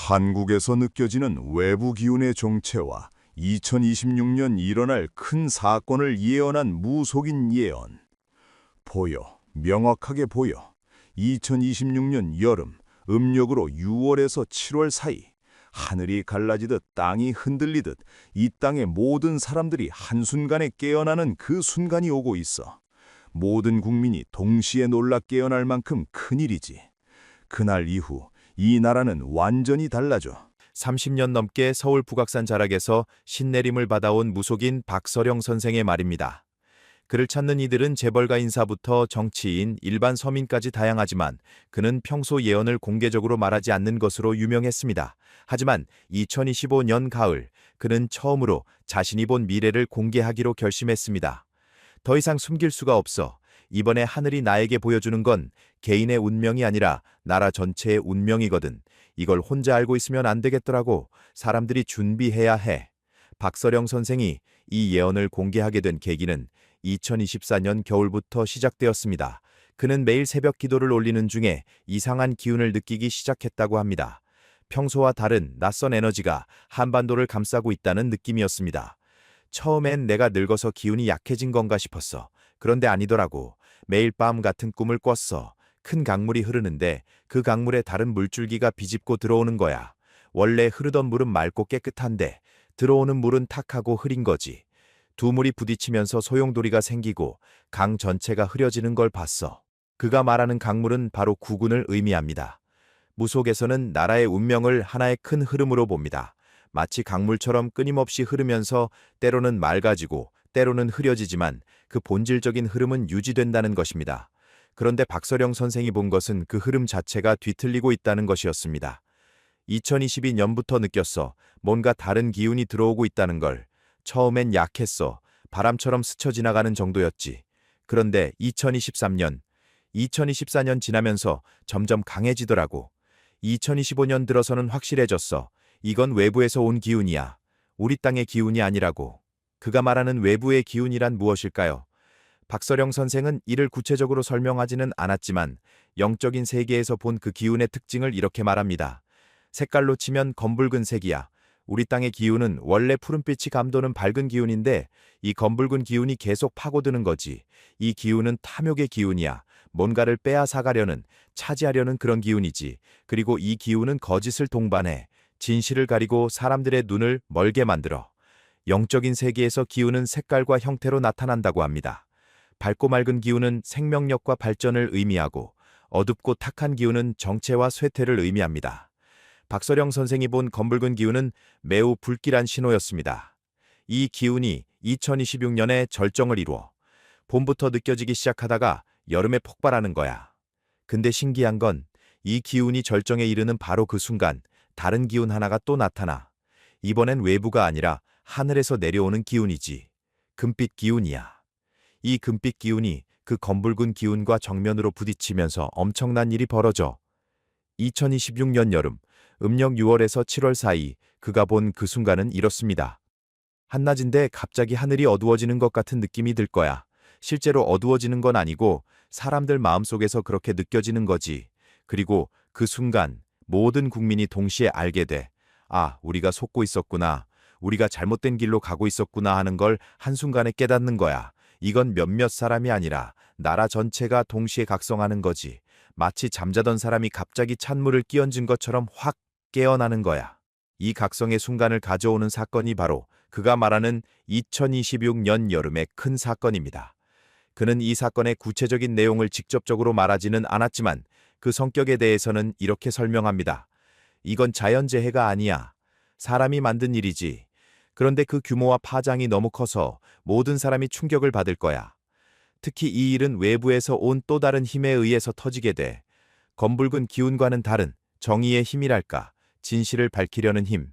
한국에서 느껴지는 외부 기운의 정체와 2026년 일어날 큰 사건을 예언한 무속인 예언. 보여, 명확하게 보여. 2026년 여름, 음력으로 6월에서 7월 사이, 하늘이 갈라지듯 땅이 흔들리듯 이 땅의 모든 사람들이 한순간에 깨어나는 그 순간이 오고 있어. 모든 국민이 동시에 놀라 깨어날 만큼 큰일이지. 그날 이후 이 나라는 완전히 달라져. 30년 넘게 서울 북악산 자락에서 신내림을 받아온 무속인 박서령 선생의 말입니다. 그를 찾는 이들은 재벌가 인사부터 정치인, 일반 서민까지 다양하지만 그는 평소 예언을 공개적으로 말하지 않는 것으로 유명했습니다. 하지만 2025년 가을, 그는 처음으로 자신이 본 미래를 공개하기로 결심했습니다. 더 이상 숨길 수가 없어. 이번에 하늘이 나에게 보여주는 건 개인의 운명이 아니라 나라 전체의 운명이거든. 이걸 혼자 알고 있으면 안 되겠더라고. 사람들이 준비해야 해. 박서령 선생이 이 예언을 공개하게 된 계기는 2024년 겨울부터 시작되었습니다. 그는 매일 새벽 기도를 올리는 중에 이상한 기운을 느끼기 시작했다고 합니다. 평소와 다른 낯선 에너지가 한반도를 감싸고 있다는 느낌이었습니다. 처음엔 내가 늙어서 기운이 약해진 건가 싶었어. 그런데 아니더라고. 매일 밤 같은 꿈을 꿨어. 큰 강물이 흐르는데 그 강물에 다른 물줄기가 비집고 들어오는 거야. 원래 흐르던 물은 맑고 깨끗한데 들어오는 물은 탁하고 흐린 거지. 두 물이 부딪히면서 소용돌이가 생기고 강 전체가 흐려지는 걸 봤어. 그가 말하는 강물은 바로 국운을 의미합니다. 무속에서는 나라의 운명을 하나의 큰 흐름으로 봅니다. 마치 강물처럼 끊임없이 흐르면서 때로는 맑아지고 때로는 흐려지지만 그 본질적인 흐름은 유지된다는 것입니다. 그런데 박서령 선생이 본 것은 그 흐름 자체가 뒤틀리고 있다는 것이었습니다. 2022년부터 느꼈어. 뭔가 다른 기운이 들어오고 있다는 걸. 처음엔 약했어. 바람처럼 스쳐 지나가는 정도였지. 그런데 2024년 지나면서 점점 강해지더라고. 2025년 들어서는 확실해졌어. 이건 외부에서 온 기운이야. 우리 땅의 기운이 아니라고. 그가 말하는 외부의 기운이란 무엇일까요? 박서령 선생은 이를 구체적으로 설명하지는 않았지만 영적인 세계에서 본 그 기운의 특징을 이렇게 말합니다. 색깔로 치면 검붉은 색이야. 우리 땅의 기운은 원래 푸른빛이 감도는 밝은 기운인데 이 검붉은 기운이 계속 파고드는 거지. 이 기운은 탐욕의 기운이야. 뭔가를 빼앗아가려는, 차지하려는 그런 기운이지. 그리고 이 기운은 거짓을 동반해. 진실을 가리고 사람들의 눈을 멀게 만들어. 영적인 세계에서 기운은 색깔과 형태로 나타난다고 합니다. 밝고 맑은 기운은 생명력과 발전을 의미하고 어둡고 탁한 기운은 정체와 쇠퇴를 의미합니다. 박서령 선생이 본 검붉은 기운은 매우 불길한 신호였습니다. 이 기운이 2026년에 절정을 이루어 봄부터 느껴지기 시작하다가 여름에 폭발하는 거야. 근데 신기한 건 이 기운이 절정에 이르는 바로 그 순간 다른 기운 하나가 또 나타나. 이번엔 외부가 아니라 하늘에서 내려오는 기운이지. 금빛 기운이야. 이 금빛 기운이 그 검붉은 기운과 정면으로 부딪히면서 엄청난 일이 벌어져. 2026년 여름, 음력 6월에서 7월 사이 그가 본 그 순간은 이렇습니다. 한낮인데 갑자기 하늘이 어두워지는 것 같은 느낌이 들 거야. 실제로 어두워지는 건 아니고 사람들 마음속에서 그렇게 느껴지는 거지. 그리고 그 순간 모든 국민이 동시에 알게 돼. 아, 우리가 속고 있었구나. 우리가 잘못된 길로 가고 있었구나 하는 걸 한순간에 깨닫는 거야. 이건 몇몇 사람이 아니라 나라 전체가 동시에 각성하는 거지. 마치 잠자던 사람이 갑자기 찬물을 끼얹은 것처럼 확 깨어나는 거야. 이 각성의 순간을 가져오는 사건이 바로 그가 말하는 2026년 여름의 큰 사건입니다. 그는 이 사건의 구체적인 내용을 직접적으로 말하지는 않았지만 그 성격에 대해서는 이렇게 설명합니다. 이건 자연재해가 아니야. 사람이 만든 일이지. 그런데 그 규모와 파장이 너무 커서 모든 사람이 충격을 받을 거야. 특히 이 일은 외부에서 온 또 다른 힘에 의해서 터지게 돼. 검붉은 기운과는 다른 정의의 힘이랄까, 진실을 밝히려는 힘,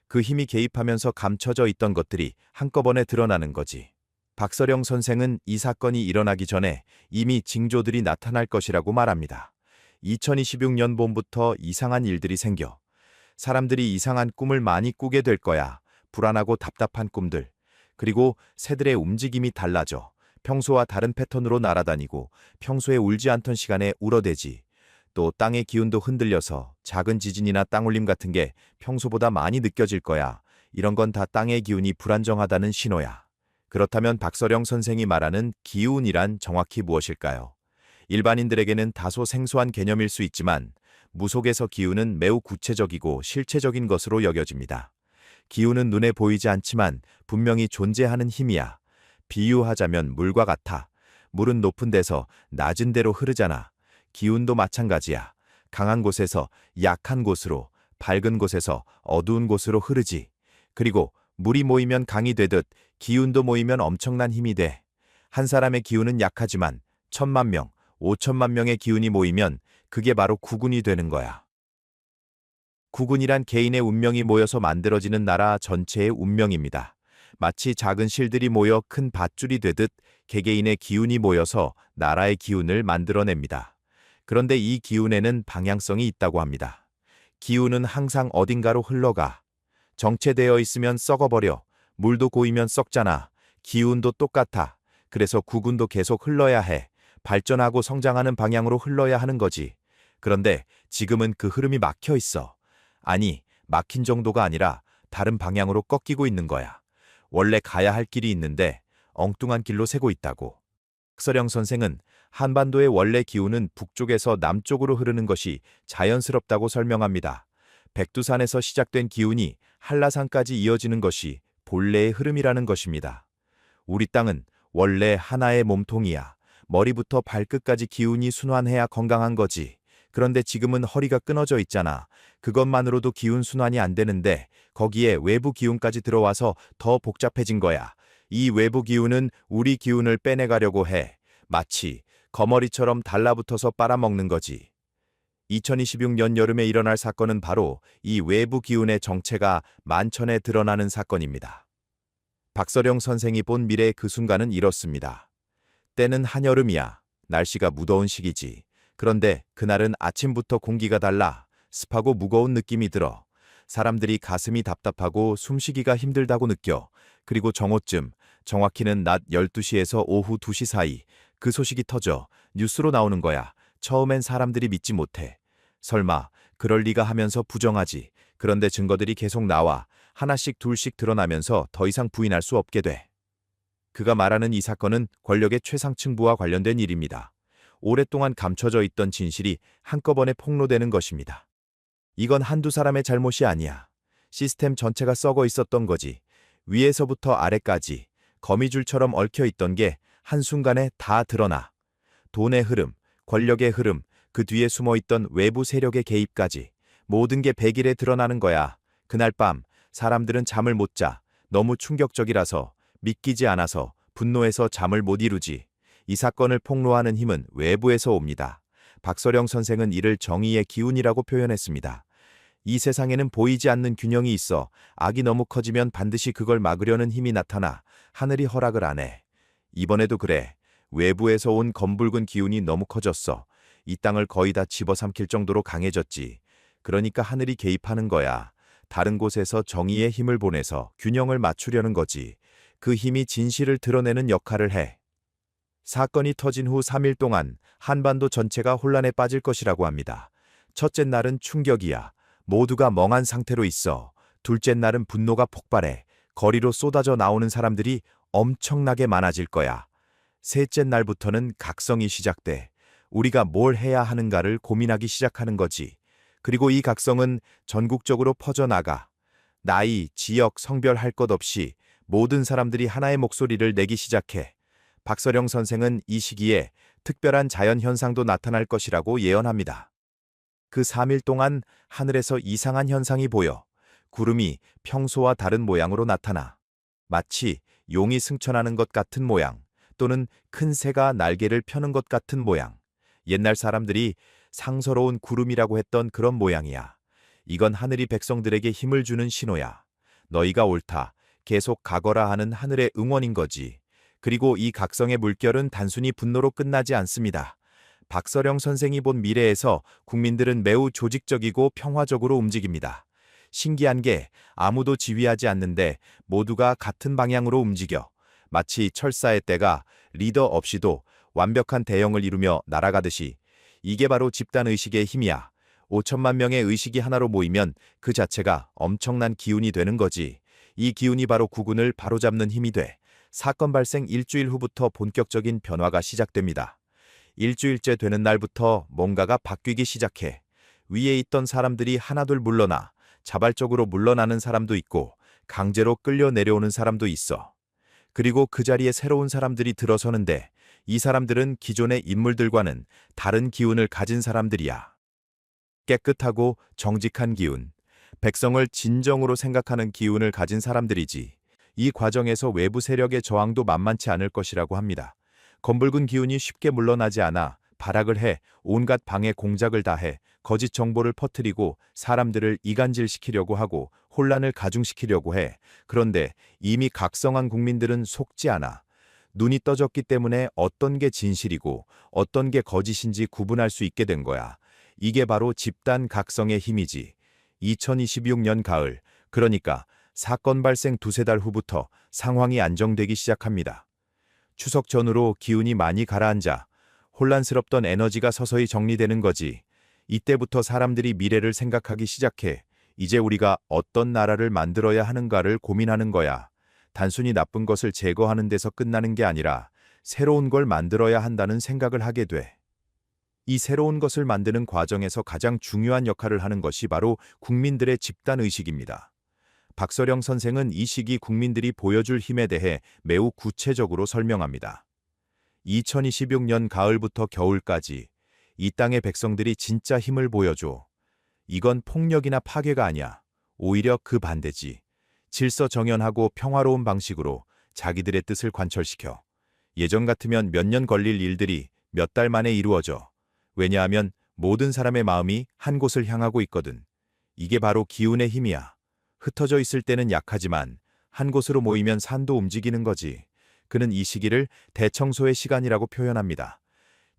그 힘이 개입하면서 감춰져 있던 것들이 한꺼번에 드러나는 거지. 박서령 선생은 이 사건이 일어나기 전에 이미 징조들이 나타날 것이라고 말합니다. 2026년 봄부터 이상한 일들이 생겨. 사람들이 이상한 꿈을 많이 꾸게 될 거야. 불안하고 답답한 꿈들. 그리고 새들의 움직임이 달라져. 평소와 다른 패턴으로 날아다니고 평소에 울지 않던 시간에 울어대지. 또 땅의 기운도 흔들려서 작은 지진이나 땅울림 같은 게 평소보다 많이 느껴질 거야. 이런 건 다 땅의 기운이 불안정하다는 신호야. 그렇다면 박서령 선생이 말하는 기운이란 정확히 무엇일까요? 일반인들에게는 다소 생소한 개념일 수 있지만 무속에서 기운은 매우 구체적이고 실체적인 것으로 여겨집니다. 기운은 눈에 보이지 않지만 분명히 존재하는 힘이야. 비유하자면 물과 같아. 물은 높은 데서 낮은 데로 흐르잖아. 기운도 마찬가지야. 강한 곳에서 약한 곳으로, 밝은 곳에서 어두운 곳으로 흐르지. 그리고 물이 모이면 강이 되듯 기운도 모이면 엄청난 힘이 돼. 한 사람의 기운은 약하지만 1,000만 명, 5천만 명의 기운이 모이면 그게 바로 구군이 되는 거야. 구군이란 개인의 운명이 모여서 만들어지는 나라 전체의 운명입니다. 마치 작은 실들이 모여 큰 밧줄이 되듯 개개인의 기운이 모여서 나라의 기운을 만들어냅니다. 그런데 이 기운에는 방향성이 있다고 합니다. 기운은 항상 어딘가로 흘러가. 정체되어 있으면 썩어버려. 물도 고이면 썩잖아. 기운도 똑같아. 그래서 구군도 계속 흘러야 해. 발전하고 성장하는 방향으로 흘러야 하는 거지. 그런데 지금은 그 흐름이 막혀 있어. 아니, 막힌 정도가 아니라 다른 방향으로 꺾이고 있는 거야. 원래 가야 할 길이 있는데 엉뚱한 길로 새고 있다고. 박서령 선생은 한반도의 원래 기운은 북쪽에서 남쪽으로 흐르는 것이 자연스럽다고 설명합니다. 백두산에서 시작된 기운이 한라산까지 이어지는 것이 본래의 흐름이라는 것입니다. 우리 땅은 원래 하나의 몸통이야. 머리부터 발끝까지 기운이 순환해야 건강한 거지. 그런데 지금은 허리가 끊어져 있잖아. 그것만으로도 기운 순환이 안 되는데 거기에 외부 기운까지 들어와서 더 복잡해진 거야. 이 외부 기운은 우리 기운을 빼내가려고 해. 마치 거머리처럼 달라붙어서 빨아먹는 거지. 2026년 여름에 일어날 사건은 바로 이 외부 기운의 정체가 만천에 드러나는 사건입니다. 박서령 선생이 본 미래의 그 순간은 이렇습니다. 때는 한여름이야. 날씨가 무더운 시기지. 그런데 그날은 아침부터 공기가 달라. 습하고 무거운 느낌이 들어. 사람들이 가슴이 답답하고 숨쉬기가 힘들다고 느껴. 그리고 정오쯤, 정확히는 낮 12시에서 오후 2시 사이 그 소식이 터져 뉴스로 나오는 거야. 처음엔 사람들이 믿지 못해. 설마 그럴 리가 하면서 부정하지. 그런데 증거들이 계속 나와. 하나씩 둘씩 드러나면서 더 이상 부인할 수 없게 돼. 그가 말하는 이 사건은 권력의 최상층부와 관련된 일입니다. 오랫동안 감춰져 있던 진실이 한꺼번에 폭로되는 것입니다. 이건 한두 사람의 잘못이 아니야. 시스템 전체가 썩어 있었던 거지. 위에서부터 아래까지 거미줄처럼 얽혀 있던 게 한순간에 다 드러나. 돈의 흐름, 권력의 흐름, 그 뒤에 숨어 있던 외부 세력의 개입까지 모든 게 백일에 드러나는 거야. 그날 밤 사람들은 잠을 못 자. 너무 충격적이라서, 믿기지 않아서, 분노해서 잠을 못 이루지. 이 사건을 폭로하는 힘은 외부에서 옵니다. 박서령 선생은 이를 정의의 기운이라고 표현했습니다. 이 세상에는 보이지 않는 균형이 있어. 악이 너무 커지면 반드시 그걸 막으려는 힘이 나타나 하늘이 허락을 안 해. 이번에도 그래. 외부에서 온 검붉은 기운이 너무 커졌어. 이 땅을 거의 다 집어삼킬 정도로 강해졌지. 그러니까 하늘이 개입하는 거야. 다른 곳에서 정의의 힘을 보내서 균형을 맞추려는 거지. 그 힘이 진실을 드러내는 역할을 해. 사건이 터진 후 3일 동안 한반도 전체가 혼란에 빠질 것이라고 합니다. 첫째 날은 충격이야. 모두가 멍한 상태로 있어. 둘째 날은 분노가 폭발해. 거리로 쏟아져 나오는 사람들이 엄청나게 많아질 거야. 셋째 날부터는 각성이 시작돼. 우리가 뭘 해야 하는가를 고민하기 시작하는 거지. 그리고 이 각성은 전국적으로 퍼져나가. 나이, 지역, 성별 할 것 없이 모든 사람들이 하나의 목소리를 내기 시작해. 박서령 선생은 이 시기에 특별한 자연현상도 나타날 것이라고 예언합니다. 그 3일 동안 하늘에서 이상한 현상이 보여. 구름이 평소와 다른 모양으로 나타나. 마치 용이 승천하는 것 같은 모양, 또는 큰 새가 날개를 펴는 것 같은 모양. 옛날 사람들이 상서로운 구름이라고 했던 그런 모양이야. 이건 하늘이 백성들에게 힘을 주는 신호야. 너희가 옳다, 계속 가거라 하는 하늘의 응원인 거지. 그리고 이 각성의 물결은 단순히 분노로 끝나지 않습니다. 박서령 선생이 본 미래에서 국민들은 매우 조직적이고 평화적으로 움직입니다. 신기한 게 아무도 지휘하지 않는데 모두가 같은 방향으로 움직여. 마치 철사의 떼가 리더 없이도 완벽한 대형을 이루며 날아가듯이. 이게 바로 집단의식의 힘이야. 5천만 명의 의식이 하나로 모이면 그 자체가 엄청난 기운이 되는 거지. 이 기운이 바로 국군을 바로잡는 힘이 돼. 사건 발생 일주일 후부터 본격적인 변화가 시작됩니다. 일주일째 되는 날부터 뭔가가 바뀌기 시작해. 위에 있던 사람들이 하나둘 물러나, 자발적으로 물러나는 사람도 있고 강제로 끌려 내려오는 사람도 있어. 그리고 그 자리에 새로운 사람들이 들어서는데 이 사람들은 기존의 인물들과는 다른 기운을 가진 사람들이야. 깨끗하고 정직한 기운, 백성을 진정으로 생각하는 기운을 가진 사람들이지. 이 과정에서 외부 세력의 저항도 만만치 않을 것이라고 합니다. 검붉은 기운이 쉽게 물러나지 않아 발악을 해 온갖 방해 공작을 다해 거짓 정보를 퍼뜨리고 사람들을 이간질시키려고 하고 혼란을 가중시키려고 해. 그런데 이미 각성한 국민들은 속지 않아. 눈이 떠졌기 때문에 어떤 게 진실이고 어떤 게 거짓인지 구분할 수 있게 된 거야. 이게 바로 집단 각성의 힘이지. 2026년 가을, 그러니까 사건 발생 두세 달 후부터 상황이 안정되기 시작합니다. 추석 전후로 기운이 많이 가라앉아 혼란스럽던 에너지가 서서히 정리되는 거지. 이때부터 사람들이 미래를 생각하기 시작해. 이제 우리가 어떤 나라를 만들어야 하는가를 고민하는 거야. 단순히 나쁜 것을 제거하는 데서 끝나는 게 아니라 새로운 걸 만들어야 한다는 생각을 하게 돼. 이 새로운 것을 만드는 과정에서 가장 중요한 역할을 하는 것이 바로 국민들의 집단의식입니다. 박서령 선생은 이 시기 국민들이 보여줄 힘에 대해 매우 구체적으로 설명합니다. 2026년 가을부터 겨울까지 이 땅의 백성들이 진짜 힘을 보여줘. 이건 폭력이나 파괴가 아니야. 오히려 그 반대지. 질서정연하고 평화로운 방식으로 자기들의 뜻을 관철시켜. 예전 같으면 몇 년 걸릴 일들이 몇 달 만에 이루어져. 왜냐하면 모든 사람의 마음이 한 곳을 향하고 있거든. 이게 바로 기운의 힘이야. 흩어져 있을 때는 약하지만 한 곳으로 모이면 산도 움직이는 거지. 그는 이 시기를 대청소의 시간이라고 표현합니다.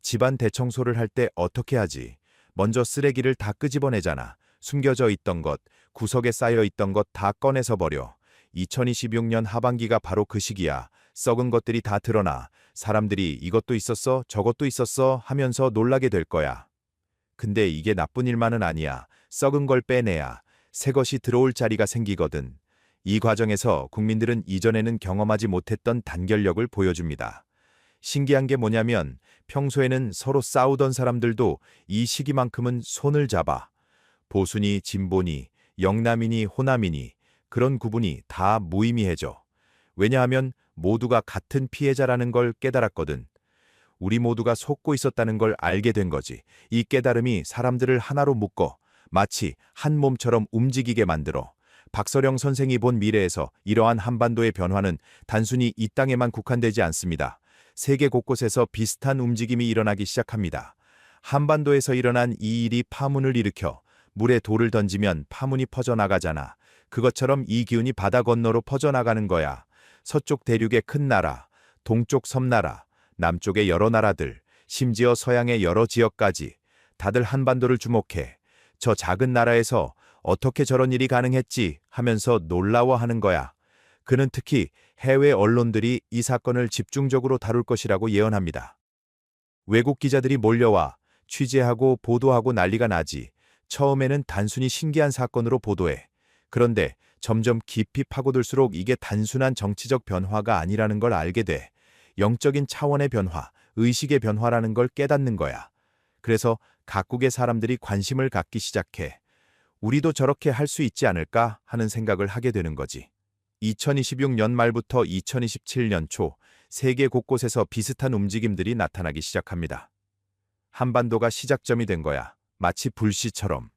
집안 대청소를 할 때 어떻게 하지? 먼저 쓰레기를 다 끄집어내잖아. 숨겨져 있던 것, 구석에 쌓여 있던 것 다 꺼내서 버려. 2026년 하반기가 바로 그 시기야. 썩은 것들이 다 드러나. 사람들이 이것도 있었어, 저것도 있었어 하면서 놀라게 될 거야. 근데 이게 나쁜 일만은 아니야. 썩은 걸 빼내야 새 것이 들어올 자리가 생기거든. 이 과정에서 국민들은 이전에는 경험하지 못했던 단결력을 보여줍니다. 신기한 게 뭐냐면 평소에는 서로 싸우던 사람들도 이 시기만큼은 손을 잡아. 보수니 진보니 영남이니 호남이니 그런 구분이 다 무의미해져. 왜냐하면 모두가 같은 피해자라는 걸 깨달았거든. 우리 모두가 속고 있었다는 걸 알게 된 거지. 이 깨달음이 사람들을 하나로 묶어 마치 한 몸처럼 움직이게 만들어. 박서령 선생이 본 미래에서 이러한 한반도의 변화는 단순히 이 땅에만 국한되지 않습니다. 세계 곳곳에서 비슷한 움직임이 일어나기 시작합니다. 한반도에서 일어난 이 일이 파문을 일으켜 물에 돌을 던지면 파문이 퍼져나가잖아. 그것처럼 이 기운이 바다 건너로 퍼져나가는 거야. 서쪽 대륙의 큰 나라, 동쪽 섬나라, 남쪽의 여러 나라들, 심지어 서양의 여러 지역까지 다들 한반도를 주목해. 저 작은 나라에서 어떻게 저런 일이 가능했지 하면서 놀라워하는 거야. 그는 특히 해외 언론들이 이 사건을 집중적으로 다룰 것이라고 예언합니다. 외국 기자들이 몰려와 취재하고 보도하고 난리가 나지. 처음에는 단순히 신기한 사건으로 보도해. 그런데 점점 깊이 파고들수록 이게 단순한 정치적 변화가 아니라는 걸 알게 돼. 영적인 차원의 변화, 의식의 변화라는 걸 깨닫는 거야. 그래서 각국의 사람들이 관심을 갖기 시작해. 우리도 저렇게 할 수 있지 않을까 하는 생각을 하게 되는 거지. 2026년 말부터 2027년 초 세계 곳곳에서 비슷한 움직임들이 나타나기 시작합니다. 한반도가 시작점이 된 거야. 마치 불씨처럼.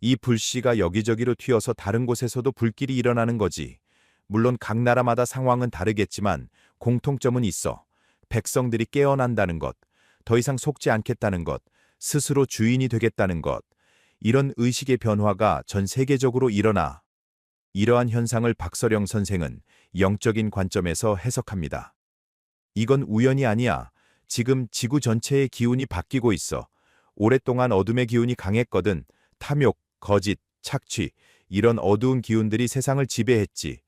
이 불씨가 여기저기로 튀어서 다른 곳에서도 불길이 일어나는 거지. 물론 각 나라마다 상황은 다르겠지만 공통점은 있어. 백성들이 깨어난다는 것, 더 이상 속지 않겠다는 것, 스스로 주인이 되겠다는 것. 이런 의식의 변화가 전 세계적으로 일어나. 이러한 현상을 박서령 선생은 영적인 관점에서 해석합니다. 이건 우연이 아니야. 지금 지구 전체의 기운이 바뀌고 있어. 오랫동안 어둠의 기운이 강했거든. 탐욕, 거짓, 착취, 이런 어두운 기운들이 세상을 지배했지.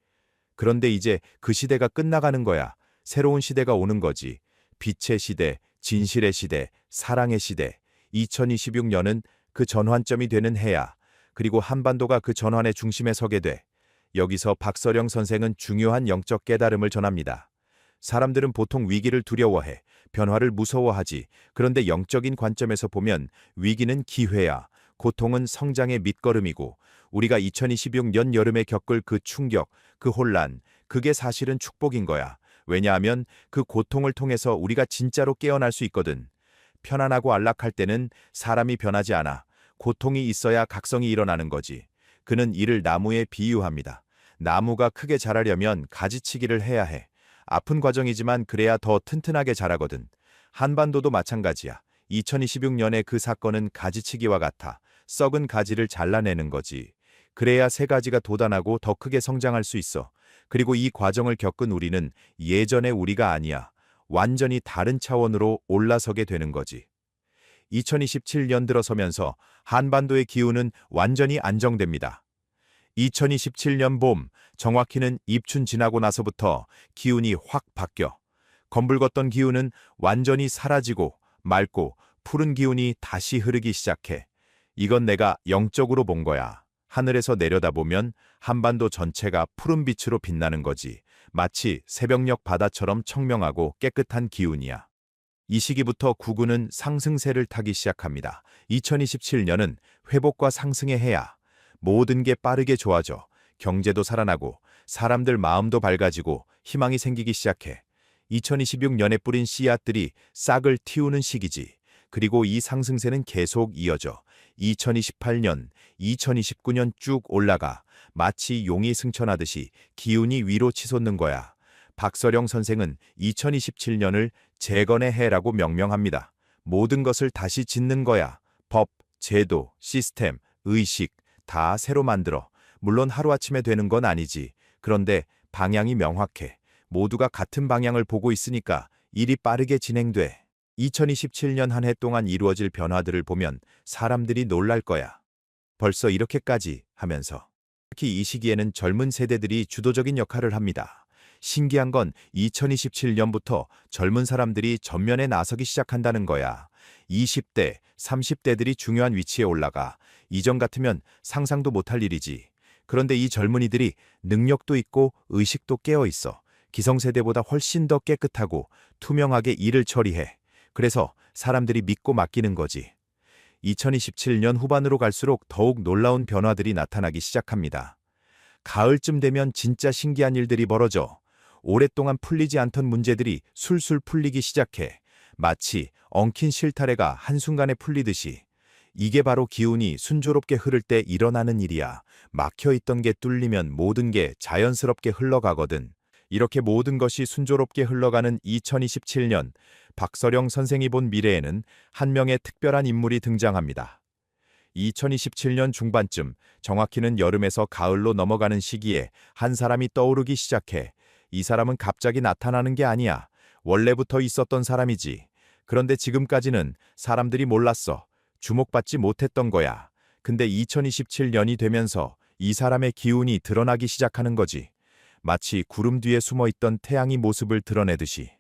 그런데 이제 그 시대가 끝나가는 거야. 새로운 시대가 오는 거지. 빛의 시대, 진실의 시대, 사랑의 시대. 2026년은 그 전환점이 되는 해야. 그리고 한반도가 그 전환의 중심에 서게 돼. 여기서 박서령 선생은 중요한 영적 깨달음을 전합니다. 사람들은 보통 위기를 두려워해, 변화를 무서워하지. 그런데 영적인 관점에서 보면 위기는 기회야. 고통은 성장의 밑거름이고, 우리가 2026년 여름에 겪을 그 충격, 그 혼란, 그게 사실은 축복인 거야. 왜냐하면 그 고통을 통해서 우리가 진짜로 깨어날 수 있거든. 편안하고 안락할 때는 사람이 변하지 않아. 고통이 있어야 각성이 일어나는 거지. 그는 이를 나무에 비유합니다. 나무가 크게 자라려면 가지치기를 해야 해. 아픈 과정이지만 그래야 더 튼튼하게 자라거든. 한반도도 마찬가지야. 2026년의 그 사건은 가지치기와 같아. 썩은 가지를 잘라내는 거지. 그래야 새 가지가 돋아나고 더 크게 성장할 수 있어. 그리고 이 과정을 겪은 우리는 예전의 우리가 아니야. 완전히 다른 차원으로 올라서게 되는 거지. 2027년 들어서면서 한반도의 기후는 완전히 안정됩니다. 2027년 봄, 정확히는 입춘 지나고 나서부터 기운이 확 바뀌어. 검붉었던 기운은 완전히 사라지고 맑고 푸른 기운이 다시 흐르기 시작해. 이건 내가 영적으로 본 거야. 하늘에서 내려다보면 한반도 전체가 푸른 빛으로 빛나는 거지. 마치 새벽녘 바다처럼 청명하고 깨끗한 기운이야. 이 시기부터 구구는 상승세를 타기 시작합니다. 2027년은 회복과 상승의 해야. 모든 게 빠르게 좋아져. 경제도 살아나고 사람들 마음도 밝아지고 희망이 생기기 시작해. 2026년에 뿌린 씨앗들이 싹을 틔우는 시기지. 그리고 이 상승세는 계속 이어져. 2028년, 2029년 쭉 올라가. 마치 용이 승천하듯이 기운이 위로 치솟는 거야. 박서령 선생은 2027년을 재건의 해라고 명명합니다. 모든 것을 다시 짓는 거야. 법, 제도, 시스템, 의식 다 새로 만들어. 물론 하루아침에 되는 건 아니지. 그런데 방향이 명확해. 모두가 같은 방향을 보고 있으니까 일이 빠르게 진행돼. 2027년 한 해 동안 이루어질 변화들을 보면 사람들이 놀랄 거야. 벌써 이렇게까지 하면서. 특히 이 시기에는 젊은 세대들이 주도적인 역할을 합니다. 신기한 건 2027년부터 젊은 사람들이 전면에 나서기 시작한다는 거야. 20대, 30대들이 중요한 위치에 올라가. 이전 같으면 상상도 못할 일이지. 그런데 이 젊은이들이 능력도 있고 의식도 깨어 있어. 기성세대보다 훨씬 더 깨끗하고 투명하게 일을 처리해. 그래서 사람들이 믿고 맡기는 거지. 2027년 후반으로 갈수록 더욱 놀라운 변화들이 나타나기 시작합니다. 가을쯤 되면 진짜 신기한 일들이 벌어져. 오랫동안 풀리지 않던 문제들이 술술 풀리기 시작해. 마치 엉킨 실타래가 한순간에 풀리듯이. 이게 바로 기운이 순조롭게 흐를 때 일어나는 일이야. 막혀있던 게 뚫리면 모든 게 자연스럽게 흘러가거든. 이렇게 모든 것이 순조롭게 흘러가는 2027년, 박서령 선생이 본 미래에는 한 명의 특별한 인물이 등장합니다. 2027년 중반쯤, 정확히는 여름에서 가을로 넘어가는 시기에 한 사람이 떠오르기 시작해. 이 사람은 갑자기 나타나는 게 아니야. 원래부터 있었던 사람이지. 그런데 지금까지는 사람들이 몰랐어. 주목받지 못했던 거야. 근데 2027년이 되면서 이 사람의 기운이 드러나기 시작하는 거지. 마치 구름 뒤에 숨어있던 태양이 모습을 드러내듯이.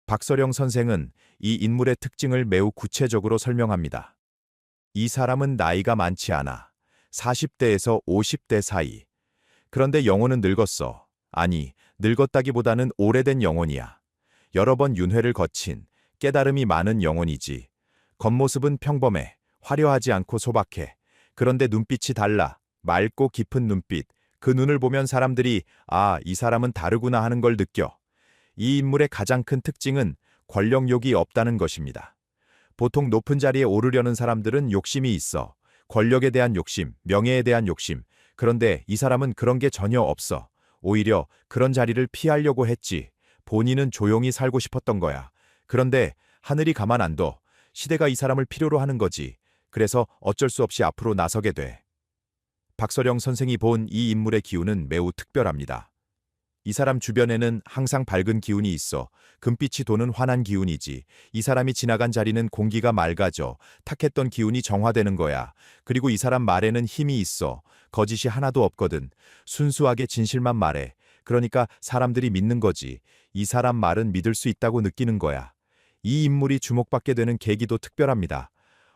박서령 선생은 이 인물의 특징을 매우 구체적으로 설명합니다. 이 사람은 나이가 많지 않아. 40대에서 50대 사이. 그런데 영혼은 늙었어. 아니, 늙었다기보다는 오래된 영혼이야. 여러 번 윤회를 거친 깨달음이 많은 영혼이지. 겉모습은 평범해. 화려하지 않고 소박해. 그런데 눈빛이 달라. 맑고 깊은 눈빛. 그 눈을 보면 사람들이 아, 이 사람은 다르구나 하는 걸 느껴. 이 인물의 가장 큰 특징은 권력욕이 없다는 것입니다. 보통 높은 자리에 오르려는 사람들은 욕심이 있어. 권력에 대한 욕심, 명예에 대한 욕심. 그런데 이 사람은 그런 게 전혀 없어. 오히려 그런 자리를 피하려고 했지. 본인은 조용히 살고 싶었던 거야. 그런데 하늘이 가만 안 둬. 시대가 이 사람을 필요로 하는 거지. 그래서 어쩔 수 없이 앞으로 나서게 돼. 박서령 선생이 본 이 인물의 기운은 매우 특별합니다. 이 사람 주변에는 항상 밝은 기운이 있어. 금빛이 도는 환한 기운이지. 이 사람이 지나간 자리는 공기가 맑아져. 탁했던 기운이 정화되는 거야. 그리고 이 사람 말에는 힘이 있어. 거짓이 하나도 없거든. 순수하게 진실만 말해. 그러니까 사람들이 믿는 거지. 이 사람 말은 믿을 수 있다고 느끼는 거야. 이 인물이 주목받게 되는 계기도 특별합니다.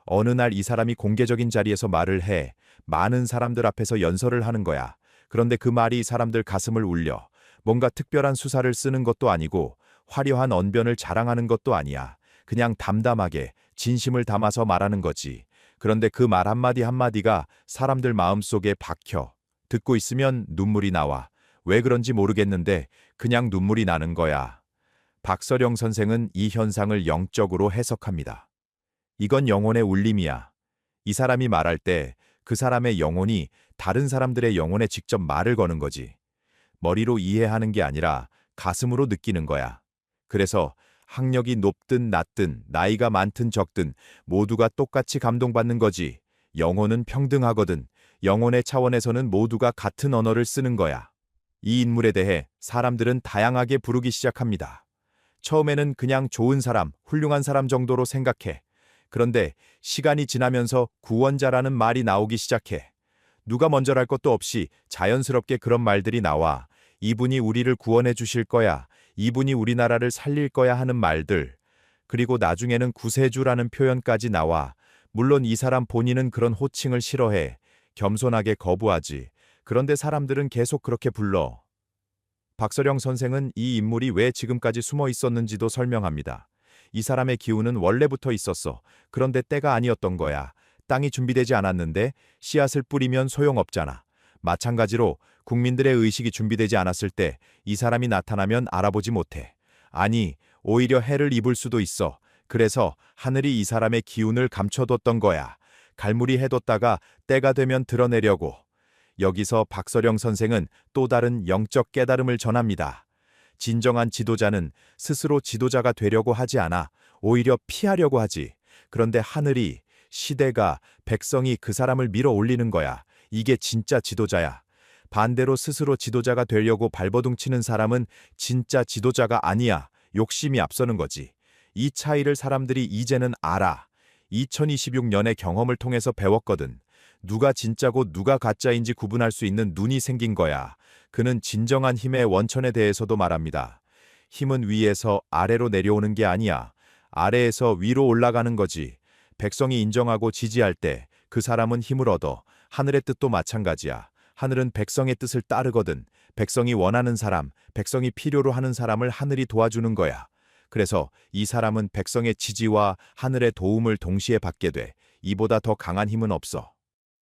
어느 날 이 사람이 공개적인 자리에서 말을 해 많은 사람들 앞에서 연설을 하는 거야. 그런데 그 말이 사람들 가슴을 울려. 뭔가 특별한 수사를 쓰는 것도 아니고 화려한 언변을 자랑하는 것도 아니야. 그냥 담담하게 진심을 담아서 말하는 거지. 그런데 그 말 한마디 한마디가 사람들 마음속에 박혀. 듣고 있으면 눈물이 나와. 왜 그런지 모르겠는데 그냥 눈물이 나는 거야. 박서령 선생은 이 현상을 영적으로 해석합니다. 이건 영혼의 울림이야. 이 사람이 말할 때 그 사람의 영혼이 다른 사람들의 영혼에 직접 말을 거는 거지. 머리로 이해하는 게 아니라 가슴으로 느끼는 거야. 그래서 학력이 높든 낮든 나이가 많든 적든 모두가 똑같이 감동받는 거지. 영혼은 평등하거든. 영혼의 차원에서는 모두가 같은 언어를 쓰는 거야. 이 인물에 대해 사람들은 다양하게 부르기 시작합니다. 처음에는 그냥 좋은 사람, 훌륭한 사람 정도로 생각해. 그런데 시간이 지나면서 구원자라는 말이 나오기 시작해. 누가 먼저랄 것도 없이 자연스럽게 그런 말들이 나와. 이분이 우리를 구원해 주실 거야. 이분이 우리나라를 살릴 거야 하는 말들. 그리고 나중에는 구세주라는 표현까지 나와. 물론 이 사람 본인은 그런 호칭을 싫어해. 겸손하게 거부하지. 그런데 사람들은 계속 그렇게 불러. 박서령 선생은 이 인물이 왜 지금까지 숨어 있었는지도 설명합니다. 이 사람의 기운은 원래부터 있었어. 그런데 때가 아니었던 거야. 땅이 준비되지 않았는데 씨앗을 뿌리면 소용없잖아. 마찬가지로 국민들의 의식이 준비되지 않았을 때 이 사람이 나타나면 알아보지 못해. 아니, 오히려 해를 입을 수도 있어. 그래서 하늘이 이 사람의 기운을 감춰뒀던 거야. 갈무리 해뒀다가 때가 되면 드러내려고. 여기서 박서령 선생은 또 다른 영적 깨달음을 전합니다. 진정한 지도자는 스스로 지도자가 되려고 하지 않아. 오히려 피하려고 하지. 그런데 하늘이, 시대가, 백성이 그 사람을 밀어 올리는 거야. 이게 진짜 지도자야. 반대로 스스로 지도자가 되려고 발버둥치는 사람은 진짜 지도자가 아니야. 욕심이 앞서는 거지. 이 차이를 사람들이 이제는 알아. 2026년의 경험을 통해서 배웠거든. 누가 진짜고 누가 가짜인지 구분할 수 있는 눈이 생긴 거야. 그는 진정한 힘의 원천에 대해서도 말합니다. 힘은 위에서 아래로 내려오는 게 아니야. 아래에서 위로 올라가는 거지. 백성이 인정하고 지지할 때 그 사람은 힘을 얻어. 하늘의 뜻도 마찬가지야. 하늘은 백성의 뜻을 따르거든. 백성이 원하는 사람, 백성이 필요로 하는 사람을 하늘이 도와주는 거야. 그래서 이 사람은 백성의 지지와 하늘의 도움을 동시에 받게 돼. 이보다 더 강한 힘은 없어.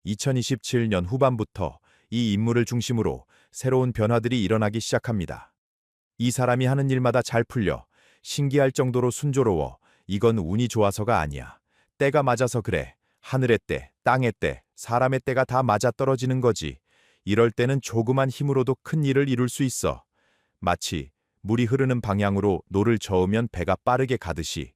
2027년 후반부터 이 인물을 중심으로 새로운 변화들이 일어나기 시작합니다. 이 사람이 하는 일마다 잘 풀려. 신기할 정도로 순조로워. 이건 운이 좋아서가 아니야. 때가 맞아서 그래. 하늘의 때, 땅의 때, 사람의 때가 다 맞아떨어지는 거지. 이럴 때는 조그만 힘으로도 큰 일을 이룰 수 있어. 마치 물이 흐르는 방향으로 노를 저으면 배가 빠르게 가듯이.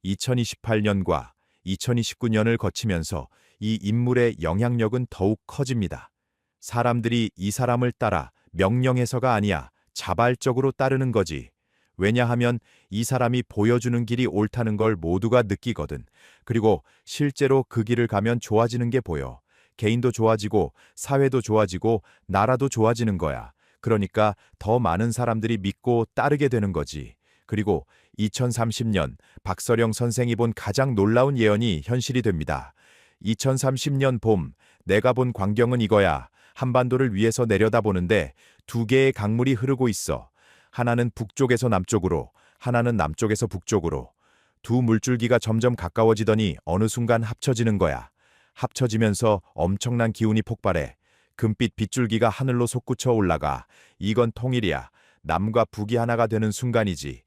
2028년과 2029년을 거치면서 이 인물의 영향력은 더욱 커집니다. 사람들이 이 사람을 따라 명령해서가 아니야. 자발적으로 따르는 거지. 왜냐하면 이 사람이 보여주는 길이 옳다는 걸 모두가 느끼거든. 그리고 실제로 그 길을 가면 좋아지는 게 보여. 개인도 좋아지고 사회도 좋아지고 나라도 좋아지는 거야. 그러니까 더 많은 사람들이 믿고 따르게 되는 거지. 그리고 2030년 박서령 선생이 본 가장 놀라운 예언이 현실이 됩니다. 2030년 봄, 내가 본 광경은 이거야. 한반도를 위에서 내려다보는데 두 개의 강물이 흐르고 있어. 하나는 북쪽에서 남쪽으로, 하나는 남쪽에서 북쪽으로. 두 물줄기가 점점 가까워지더니 어느 순간 합쳐지는 거야. 합쳐지면서 엄청난 기운이 폭발해. 금빛 빗줄기가 하늘로 솟구쳐 올라가. 이건 통일이야. 남과 북이 하나가 되는 순간이지.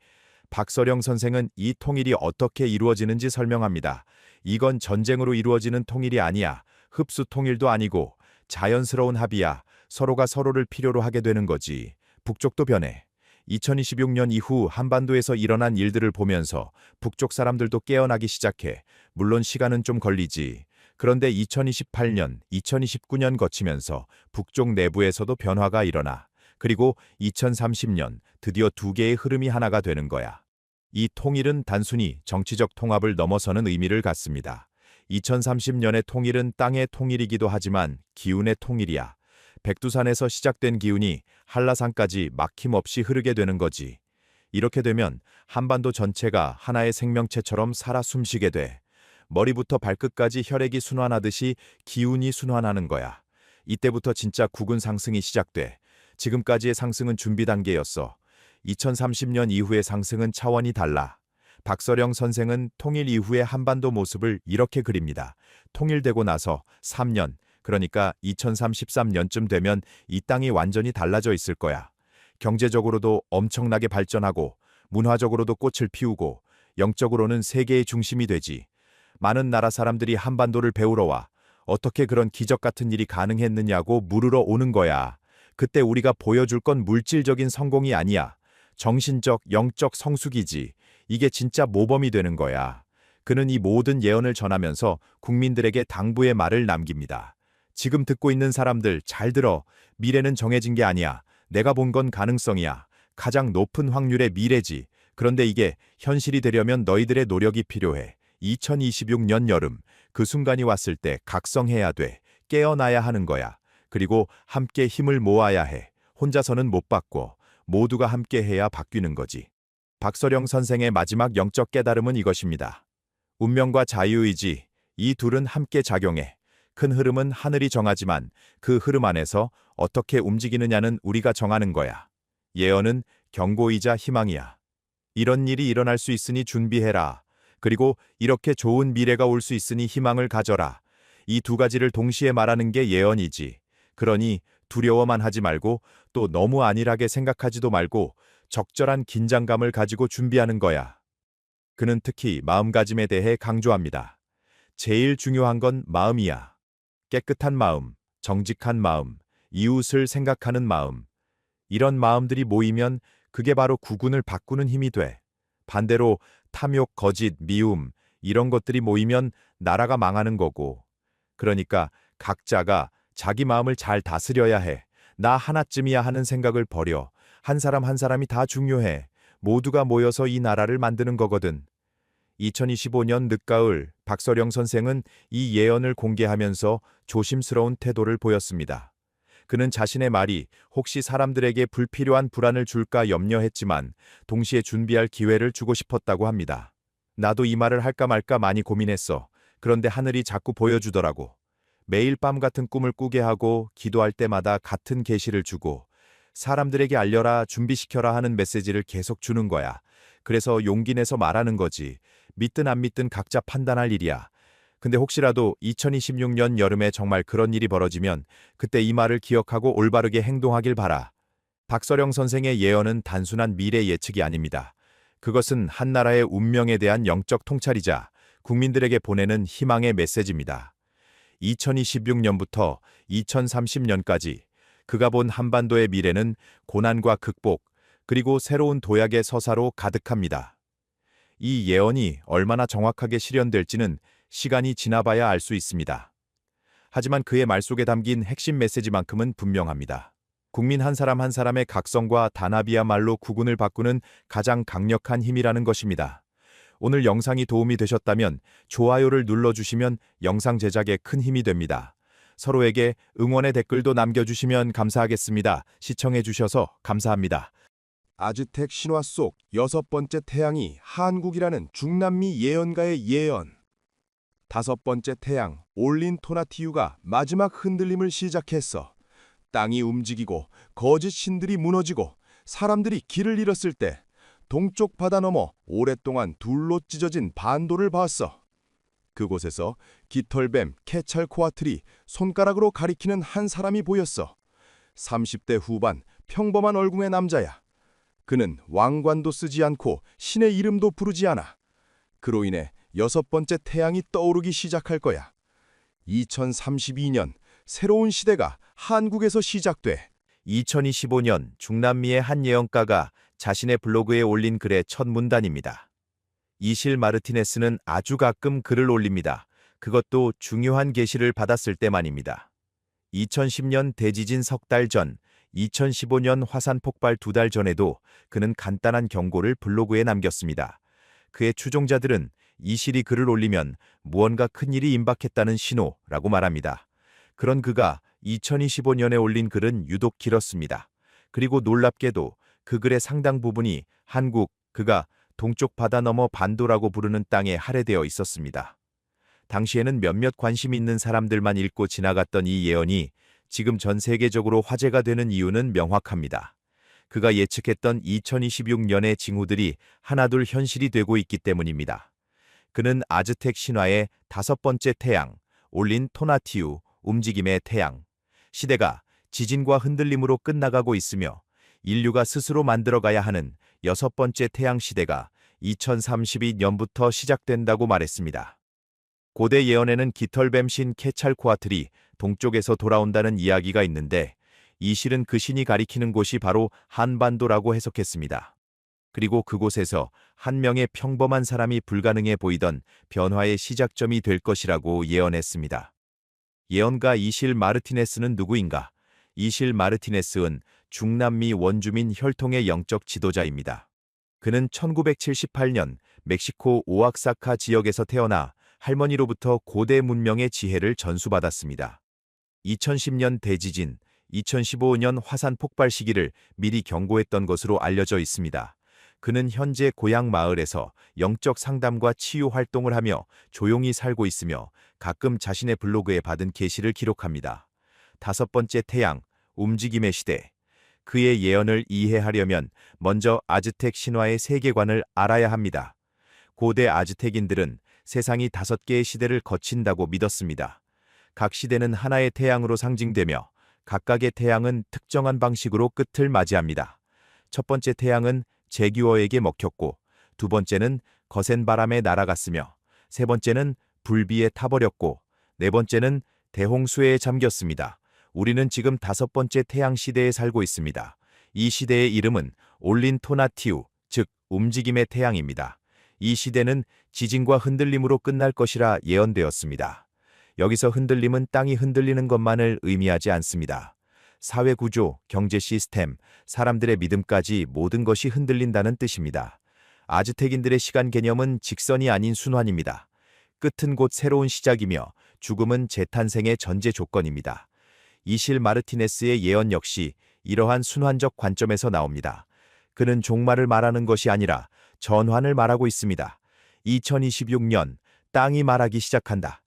박서령 선생은 이 통일이 어떻게 이루어지는지 설명합니다. 이건 전쟁으로 이루어지는 통일이 아니야. 흡수 통일도 아니고 자연스러운 합의야. 서로가 서로를 필요로 하게 되는 거지. 북쪽도 변해. 2026년 이후 한반도에서 일어난 일들을 보면서 북쪽 사람들도 깨어나기 시작해. 물론 시간은 좀 걸리지. 그런데 2028년, 2029년 거치면서 북쪽 내부에서도 변화가 일어나. 그리고 2030년 드디어 두 개의 흐름이 하나가 되는 거야. 이 통일은 단순히 정치적 통합을 넘어서는 의미를 갖습니다. 2030년의 통일은 땅의 통일이기도 하지만 기운의 통일이야. 백두산에서 시작된 기운이 한라산까지 막힘없이 흐르게 되는 거지. 이렇게 되면 한반도 전체가 하나의 생명체처럼 살아 숨쉬게 돼. 머리부터 발끝까지 혈액이 순환하듯이 기운이 순환하는 거야. 이때부터 진짜 국운 상승이 시작돼. 지금까지의 상승은 준비 단계였어. 2030년 이후의 상승은 차원이 달라. 박서령 선생은 통일 이후의 한반도 모습을 이렇게 그립니다. 통일되고 나서 3년, 그러니까 2033년쯤 되면 이 땅이 완전히 달라져 있을 거야. 경제적으로도 엄청나게 발전하고, 문화적으로도 꽃을 피우고, 영적으로는 세계의 중심이 되지. 많은 나라 사람들이 한반도를 배우러 와. 어떻게 그런 기적 같은 일이 가능했느냐고 물으러 오는 거야. 그때 우리가 보여줄 건 물질적인 성공이 아니야. 정신적, 영적 성숙이지. 이게 진짜 모범이 되는 거야. 그는 이 모든 예언을 전하면서 국민들에게 당부의 말을 남깁니다. 지금 듣고 있는 사람들 잘 들어. 미래는 정해진 게 아니야. 내가 본 건 가능성이야. 가장 높은 확률의 미래지. 그런데 이게 현실이 되려면 너희들의 노력이 필요해. 2026년 여름, 그 순간이 왔을 때 각성해야 돼. 깨어나야 하는 거야. 그리고 함께 힘을 모아야 해. 혼자서는 못 바꿔. 모두가 함께 해야 바뀌는 거지. 박서령 선생의 마지막 영적 깨달음은 이것입니다. 운명과 자유의지, 이 둘은 함께 작용해. 큰 흐름은 하늘이 정하지만 그 흐름 안에서 어떻게 움직이느냐는 우리가 정하는 거야. 예언은 경고이자 희망이야. 이런 일이 일어날 수 있으니 준비해라. 그리고 이렇게 좋은 미래가 올 수 있으니 희망을 가져라. 이 두 가지를 동시에 말하는 게 예언이지. 그러니 두려워만 하지 말고 또 너무 안일하게 생각하지도 말고 적절한 긴장감을 가지고 준비하는 거야. 그는 특히 마음가짐에 대해 강조합니다. 제일 중요한 건 마음이야. 깨끗한 마음, 정직한 마음, 이웃을 생각하는 마음. 이런 마음들이 모이면 그게 바로 국운을 바꾸는 힘이 돼. 반대로 탐욕, 거짓, 미움, 이런 것들이 모이면 나라가 망하는 거고. 그러니까 각자가 자기 마음을 잘 다스려야 해. 나 하나쯤이야 하는 생각을 버려. 한 사람 한 사람이 다 중요해. 모두가 모여서 이 나라를 만드는 거거든. 2025년 늦가을 박서령 선생은 이 예언을 공개하면서 조심스러운 태도를 보였습니다. 그는 자신의 말이 혹시 사람들에게 불필요한 불안을 줄까 염려했지만 동시에 준비할 기회를 주고 싶었다고 합니다. 나도 이 말을 할까 말까 많이 고민했어. 그런데 하늘이 자꾸 보여주더라고. 매일 밤 같은 꿈을 꾸게 하고 기도할 때마다 같은 계시를 주고 사람들에게 알려라, 준비시켜라 하는 메시지를 계속 주는 거야. 그래서 용기 내서 말하는 거지. 믿든 안 믿든 각자 판단할 일이야. 근데 혹시라도 2026년 여름에 정말 그런 일이 벌어지면 그때 이 말을 기억하고 올바르게 행동하길 바라. 박서령 선생의 예언은 단순한 미래 예측이 아닙니다. 그것은 한 나라의 운명에 대한 영적 통찰이자 국민들에게 보내는 희망의 메시지입니다. 2026년부터 2030년까지 그가 본 한반도의 미래는 고난과 극복, 그리고 새로운 도약의 서사로 가득합니다. 이 예언이 얼마나 정확하게 실현될지는 시간이 지나봐야 알 수 있습니다. 하지만 그의 말 속에 담긴 핵심 메시지만큼은 분명합니다. 국민 한 사람 한 사람의 각성과 단합이야말로 국운을 바꾸는 가장 강력한 힘이라는 것입니다. 오늘 영상이 도움이 되셨다면 좋아요를 눌러주시면 영상 제작에 큰 힘이 됩니다. 서로에게 응원의 댓글도 남겨주시면 감사하겠습니다. 시청해주셔서 감사합니다. 아즈텍 신화 속 여섯 번째 태양이 한국이라는 중남미 예언가의 예언. 다섯 번째 태양 올린 토나티유가 마지막 흔들림을 시작했어. 땅이 움직이고 거짓 신들이 무너지고 사람들이 길을 잃었을 때 동쪽 바다 너머 오랫동안 둘로 찢어진 반도를 봤어. 그곳에서 깃털뱀 케찰코아틀이 손가락으로 가리키는 한 사람이 보였어. 30대 후반 평범한 얼굴의 남자야. 그는 왕관도 쓰지 않고 신의 이름도 부르지 않아. 그로 인해 여섯 번째 태양이 떠오르기 시작할 거야. 2032년 새로운 시대가 한국에서 시작돼. 2025년 중남미의 한 예언가가 자신의 블로그에 올린 글의 첫 문단입니다. 이실 마르티네스는 아주 가끔 글을 올립니다. 그것도 중요한 계시를 받았을 때만입니다. 2010년 대지진 석 달 전, 2015년 화산 폭발 2달 전에도 그는 간단한 경고를 블로그에 남겼습니다. 그의 추종자들은 이실이 글을 올리면 무언가 큰일이 임박했다는 신호라고 말합니다. 그런 그가 2025년에 올린 글은 유독 길었습니다. 그리고 놀랍게도 그 글의 상당 부분이 한국, 그가 동쪽 바다 너머 반도라고 부르는 땅에 할애되어 있었습니다. 당시에는 몇몇 관심 있는 사람들만 읽고 지나갔던 이 예언이 지금 전 세계적으로 화제가 되는 이유는 명확합니다. 그가 예측했던 2026년의 징후들이 하나둘 현실이 되고 있기 때문입니다. 그는 아즈텍 신화의 5번째 태양, 올린 토나티우, 움직임의 태양, 시대가 지진과 흔들림으로 끝나가고 있으며 인류가 스스로 만들어가야 하는 6번째 태양 시대가 2032년부터 시작된다고 말했습니다. 고대 예언에는 깃털뱀 신 케찰코아틀이 동쪽에서 돌아온다는 이야기가 있는데 이 실은 그 신이 가리키는 곳이 바로 한반도라고 해석했습니다. 그리고 그곳에서 한 명의 평범한 사람이 불가능해 보이던 변화의 시작점이 될 것이라고 예언했습니다. 예언가 이실 마르티네스는 누구인가? 이실 마르티네스는 중남미 원주민 혈통의 영적 지도자입니다. 그는 1978년 멕시코 오악사카 지역에서 태어나 할머니로부터 고대 문명의 지혜를 전수받았습니다. 2010년 대지진, 2015년 화산 폭발 시기를 미리 경고했던 것으로 알려져 있습니다. 그는 현재 고향 마을에서 영적 상담과 치유 활동을 하며 조용히 살고 있으며 가끔 자신의 블로그에 받은 계시를 기록합니다. 5번째 태양, 움직임의 시대. 그의 예언을 이해하려면 먼저 아즈텍 신화의 세계관을 알아야 합니다. 고대 아즈텍인들은 세상이 5개의 시대를 거친다고 믿었습니다. 각 시대는 하나의 태양으로 상징되며 각각의 태양은 특정한 방식으로 끝을 맞이합니다. 첫 번째 태양은 제규어에게 먹혔고, 두 번째는 거센 바람에 날아갔으며, 세 번째는 불비에 타버렸고, 네 번째는 대홍수에 잠겼습니다. 우리는 지금 5번째 태양 시대에 살고 있습니다. 이 시대의 이름은 올린 토나티우, 즉 움직임의 태양입니다. 이 시대는 지진과 흔들림으로 끝날 것이라 예언되었습니다. 여기서 흔들림은 땅이 흔들리는 것만을 의미하지 않습니다. 사회 구조, 경제 시스템, 사람들의 믿음까지 모든 것이 흔들린다는 뜻입니다. 아즈텍인들의 시간 개념은 직선이 아닌 순환입니다. 끝은 곧 새로운 시작이며 죽음은 재탄생의 전제 조건입니다. 이실 마르티네스의 예언 역시 이러한 순환적 관점에서 나옵니다. 그는 종말을 말하는 것이 아니라 전환을 말하고 있습니다. 2026년 땅이 말하기 시작한다.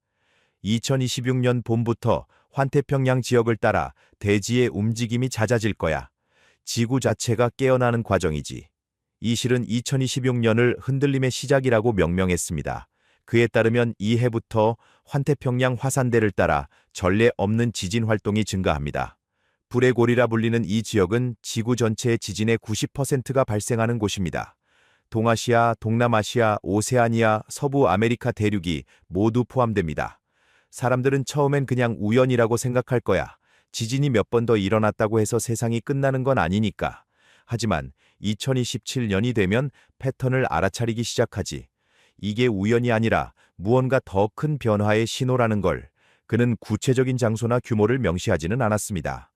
2026년 봄부터 환태평양 지역을 따라 대지의 움직임이 잦아질 거야. 지구 자체가 깨어나는 과정이지. 이 실은 2026년을 흔들림의 시작이라고 명명했습니다. 그에 따르면 이 해부터 환태평양 화산대를 따라 전례 없는 지진 활동이 증가합니다. 불의 고리라 불리는 이 지역은 지구 전체의 지진의 90%가 발생하는 곳입니다. 동아시아, 동남아시아, 오세아니아, 서부 아메리카 대륙이 모두 포함됩니다. 사람들은 처음엔 그냥 우연이라고 생각할 거야. 지진이 몇 번 더 일어났다고 해서 세상이 끝나는 건 아니니까. 하지만 2027년이 되면 패턴을 알아차리기 시작하지. 이게 우연이 아니라 무언가 더 큰 변화의 신호라는 걸. 그는 구체적인 장소나 규모를 명시하지는 않았습니다.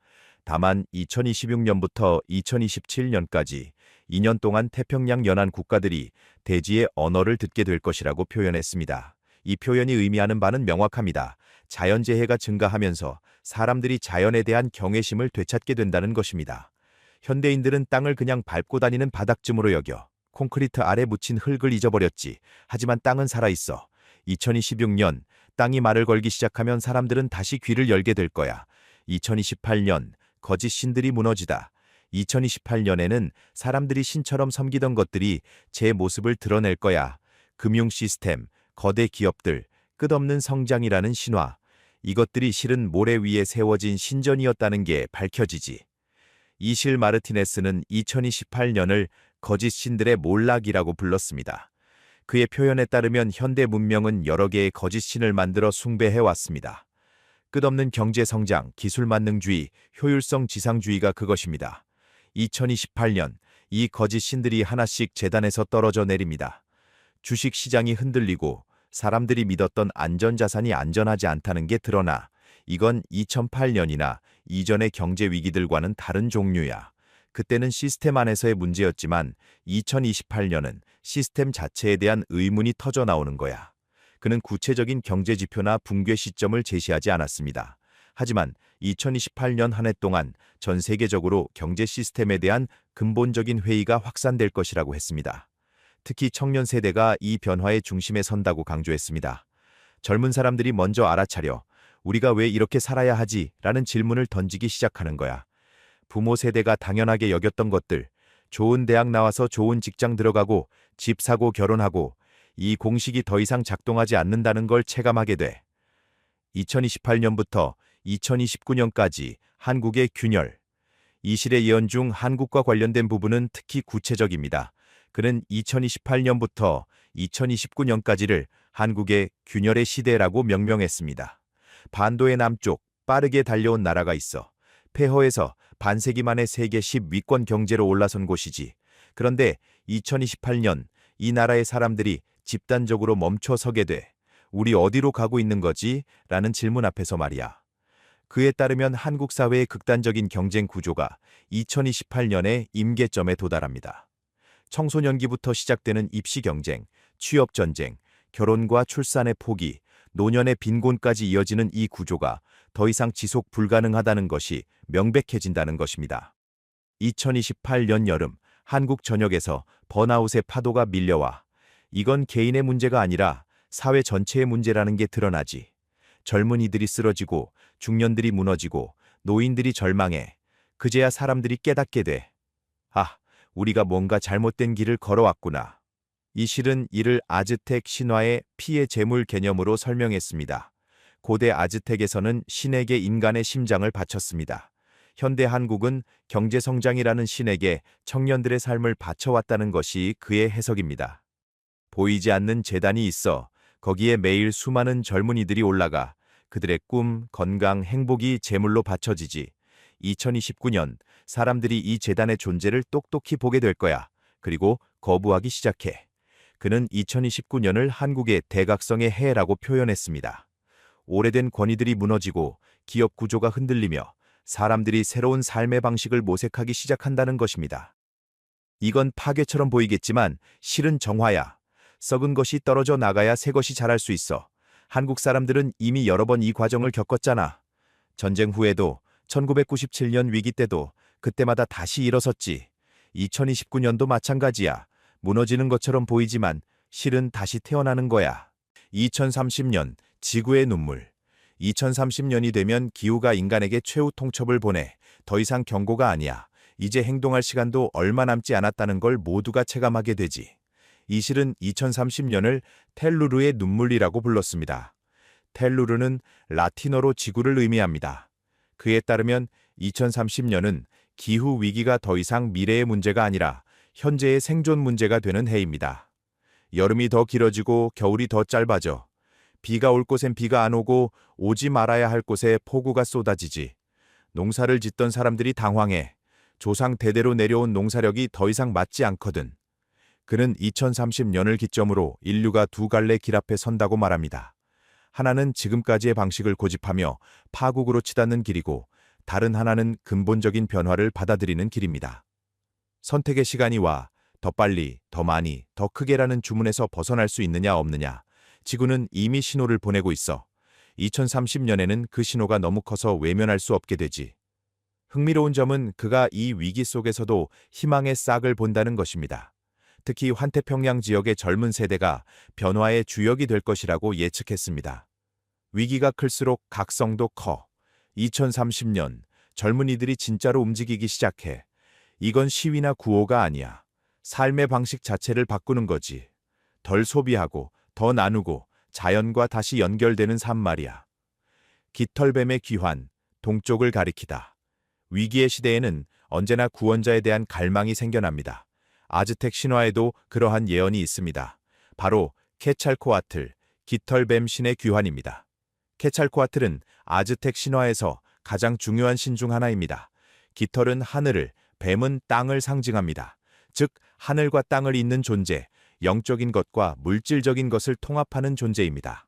다만 2026년부터 2027년까지 2년 동안 태평양 연안 국가들이 대지의 언어를 듣게 될 것이라고 표현했습니다. 이 표현이 의미하는 바는 명확합니다. 자연재해가 증가하면서 사람들이 자연에 대한 경외심을 되찾게 된다는 것입니다. 현대인들은 땅을 그냥 밟고 다니는 바닥쯤으로 여겨 콘크리트 아래 묻힌 흙을 잊어버렸지. 하지만 땅은 살아있어. 2026년 땅이 말을 걸기 시작하면 사람들은 다시 귀를 열게 될 거야. 2028년 거짓 신들이 무너지다. 2028년에는 사람들이 신처럼 섬기던 것들이 제 모습을 드러낼 거야. 금융 시스템, 거대 기업들, 끝없는 성장이라는 신화. 이것들이 실은 모래 위에 세워진 신전이었다는 게 밝혀지지. 이실 마르티네스는 2028년을 거짓 신들의 몰락이라고 불렀습니다. 그의 표현에 따르면 현대 문명은 여러 개의 거짓 신을 만들어 숭배해왔습니다. 끝없는 경제 성장, 기술 만능주의, 효율성 지상주의가 그것입니다. 2028년 이 거짓 신들이 하나씩 재단에서 떨어져 내립니다. 주식 시장이 흔들리고 사람들이 믿었던 안전자산이 안전하지 않다는 게 드러나 이건 2008년이나 이전의 경제 위기들과는 다른 종류야. 그때는 시스템 안에서의 문제였지만 2028년은 시스템 자체에 대한 의문이 터져 나오는 거야. 그는 구체적인 경제 지표나 붕괴 시점을 제시하지 않았습니다. 하지만 2028년 한 해 동안 전 세계적으로 경제 시스템에 대한 근본적인 회의가 확산될 것이라고 했습니다. 특히 청년 세대가 이 변화의 중심에 선다고 강조했습니다. 젊은 사람들이 먼저 알아차려 우리가 왜 이렇게 살아야 하지? 라는 질문을 던지기 시작하는 거야. 부모 세대가 당연하게 여겼던 것들, 좋은 대학 나와서 좋은 직장 들어가고 집 사고 결혼하고 이 공식이 더 이상 작동하지 않는다는 걸 체감하게 돼. 2028년부터 2029년까지 한국의 균열. 이실의 예언 중 한국과 관련된 부분은 특히 구체적입니다. 그는 2028년부터 2029년까지를 한국의 균열의 시대라고 명명했습니다. 반도의 남쪽 빠르게 달려온 나라가 있어. 폐허에서 반세기 만에 세계 10위권 경제로 올라선 곳이지. 그런데 2028년 이 나라의 사람들이 집단적으로 멈춰 서게 돼. 우리 어디로 가고 있는 거지? 라는 질문 앞에서 말이야. 그에 따르면 한국 사회의 극단적인 경쟁 구조가 2028년에 임계점에 도달합니다. 청소년기부터 시작되는 입시 경쟁, 취업 전쟁, 결혼과 출산의 포기, 노년의 빈곤까지 이어지는 이 구조가 더 이상 지속 불가능하다는 것이 명백해진다는 것입니다. 2028년 여름 한국 전역에서 번아웃의 파도가 밀려와 이건 개인의 문제가 아니라 사회 전체의 문제라는 게 드러나지. 젊은이들이 쓰러지고 중년들이 무너지고 노인들이 절망해. 그제야 사람들이 깨닫게 돼. 아, 우리가 뭔가 잘못된 길을 걸어왔구나. 이 실은 이를 아즈텍 신화의 피의 제물 개념으로 설명했습니다. 고대 아즈텍에서는 신에게 인간의 심장을 바쳤습니다. 현대 한국은 경제성장이라는 신에게 청년들의 삶을 바쳐왔다는 것이 그의 해석입니다. 보이지 않는 재단이 있어 거기에 매일 수많은 젊은이들이 올라가 그들의 꿈, 건강, 행복이 제물로 바쳐지지. 2029년 사람들이 이 재단의 존재를 똑똑히 보게 될 거야. 그리고 거부하기 시작해. 그는 2029년을 한국의 대각성의 해라고 표현했습니다. 오래된 권위들이 무너지고 기업 구조가 흔들리며 사람들이 새로운 삶의 방식을 모색하기 시작한다는 것입니다. 이건 파괴처럼 보이겠지만 실은 정화야. 썩은 것이 떨어져 나가야 새 것이 자랄 수 있어. 한국 사람들은 이미 여러 번 이 과정을 겪었잖아. 전쟁 후에도 1997년 위기 때도 그때마다 다시 일어섰지. 2029년도 마찬가지야. 무너지는 것처럼 보이지만 실은 다시 태어나는 거야. 2030년 지구의 눈물. 2030년이 되면 기후가 인간에게 최후 통첩을 보내. 더 이상 경고가 아니야. 이제 행동할 시간도 얼마 남지 않았다는 걸 모두가 체감하게 되지. 이 실은 2030년을 텔루르의 눈물이라고 불렀습니다. 텔루르는 라틴어로 지구를 의미합니다. 그에 따르면 2030년은 기후 위기가 더 이상 미래의 문제가 아니라 현재의 생존 문제가 되는 해입니다. 여름이 더 길어지고 겨울이 더 짧아져. 비가 올 곳엔 비가 안 오고 오지 말아야 할 곳에 폭우가 쏟아지지. 농사를 짓던 사람들이 당황해. 조상 대대로 내려온 농사력이 더 이상 맞지 않거든. 그는 2030년을 기점으로 인류가 두 갈래 길 앞에 선다고 말합니다. 하나는 지금까지의 방식을 고집하며 파국으로 치닫는 길이고 다른 하나는 근본적인 변화를 받아들이는 길입니다. 선택의 시간이 와 더 빨리, 더 많이, 더 크게라는 주문에서 벗어날 수 있느냐 없느냐. 지구는 이미 신호를 보내고 있어. 2030년에는 그 신호가 너무 커서 외면할 수 없게 되지. 흥미로운 점은 그가 이 위기 속에서도 희망의 싹을 본다는 것입니다. 특히 환태평양 지역의 젊은 세대가 변화의 주역이 될 것이라고 예측했습니다. 위기가 클수록 각성도 커. 2030년 젊은이들이 진짜로 움직이기 시작해. 이건 시위나 구호가 아니야. 삶의 방식 자체를 바꾸는 거지. 덜 소비하고 더 나누고 자연과 다시 연결되는 삶 말이야. 깃털뱀의 귀환, 동쪽을 가리키다. 위기의 시대에는 언제나 구원자에 대한 갈망이 생겨납니다. 아즈텍 신화에도 그러한 예언이 있습니다. 바로 케찰코아틀, 깃털뱀 신의 귀환입니다. 케찰코아틀은 아즈텍 신화에서 가장 중요한 신 중 하나입니다. 깃털은 하늘을, 뱀은 땅을 상징합니다. 즉, 하늘과 땅을 잇는 존재, 영적인 것과 물질적인 것을 통합하는 존재입니다.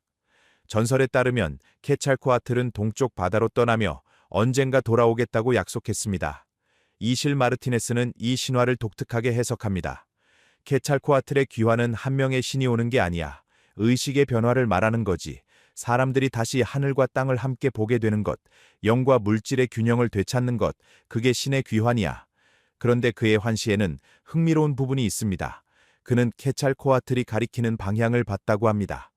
전설에 따르면 케찰코아틀은 동쪽 바다로 떠나며 언젠가 돌아오겠다고 약속했습니다. 이실 마르티네스는 이 신화를 독특하게 해석합니다. 케찰코아틀의 귀환은 한 명의 신이 오는 게 아니야. 의식의 변화를 말하는 거지. 사람들이 다시 하늘과 땅을 함께 보게 되는 것, 영과 물질의 균형을 되찾는 것, 그게 신의 귀환이야. 그런데 그의 환시에는 흥미로운 부분이 있습니다. 그는 케찰코아틀이 가리키는 방향을 봤다고 합니다.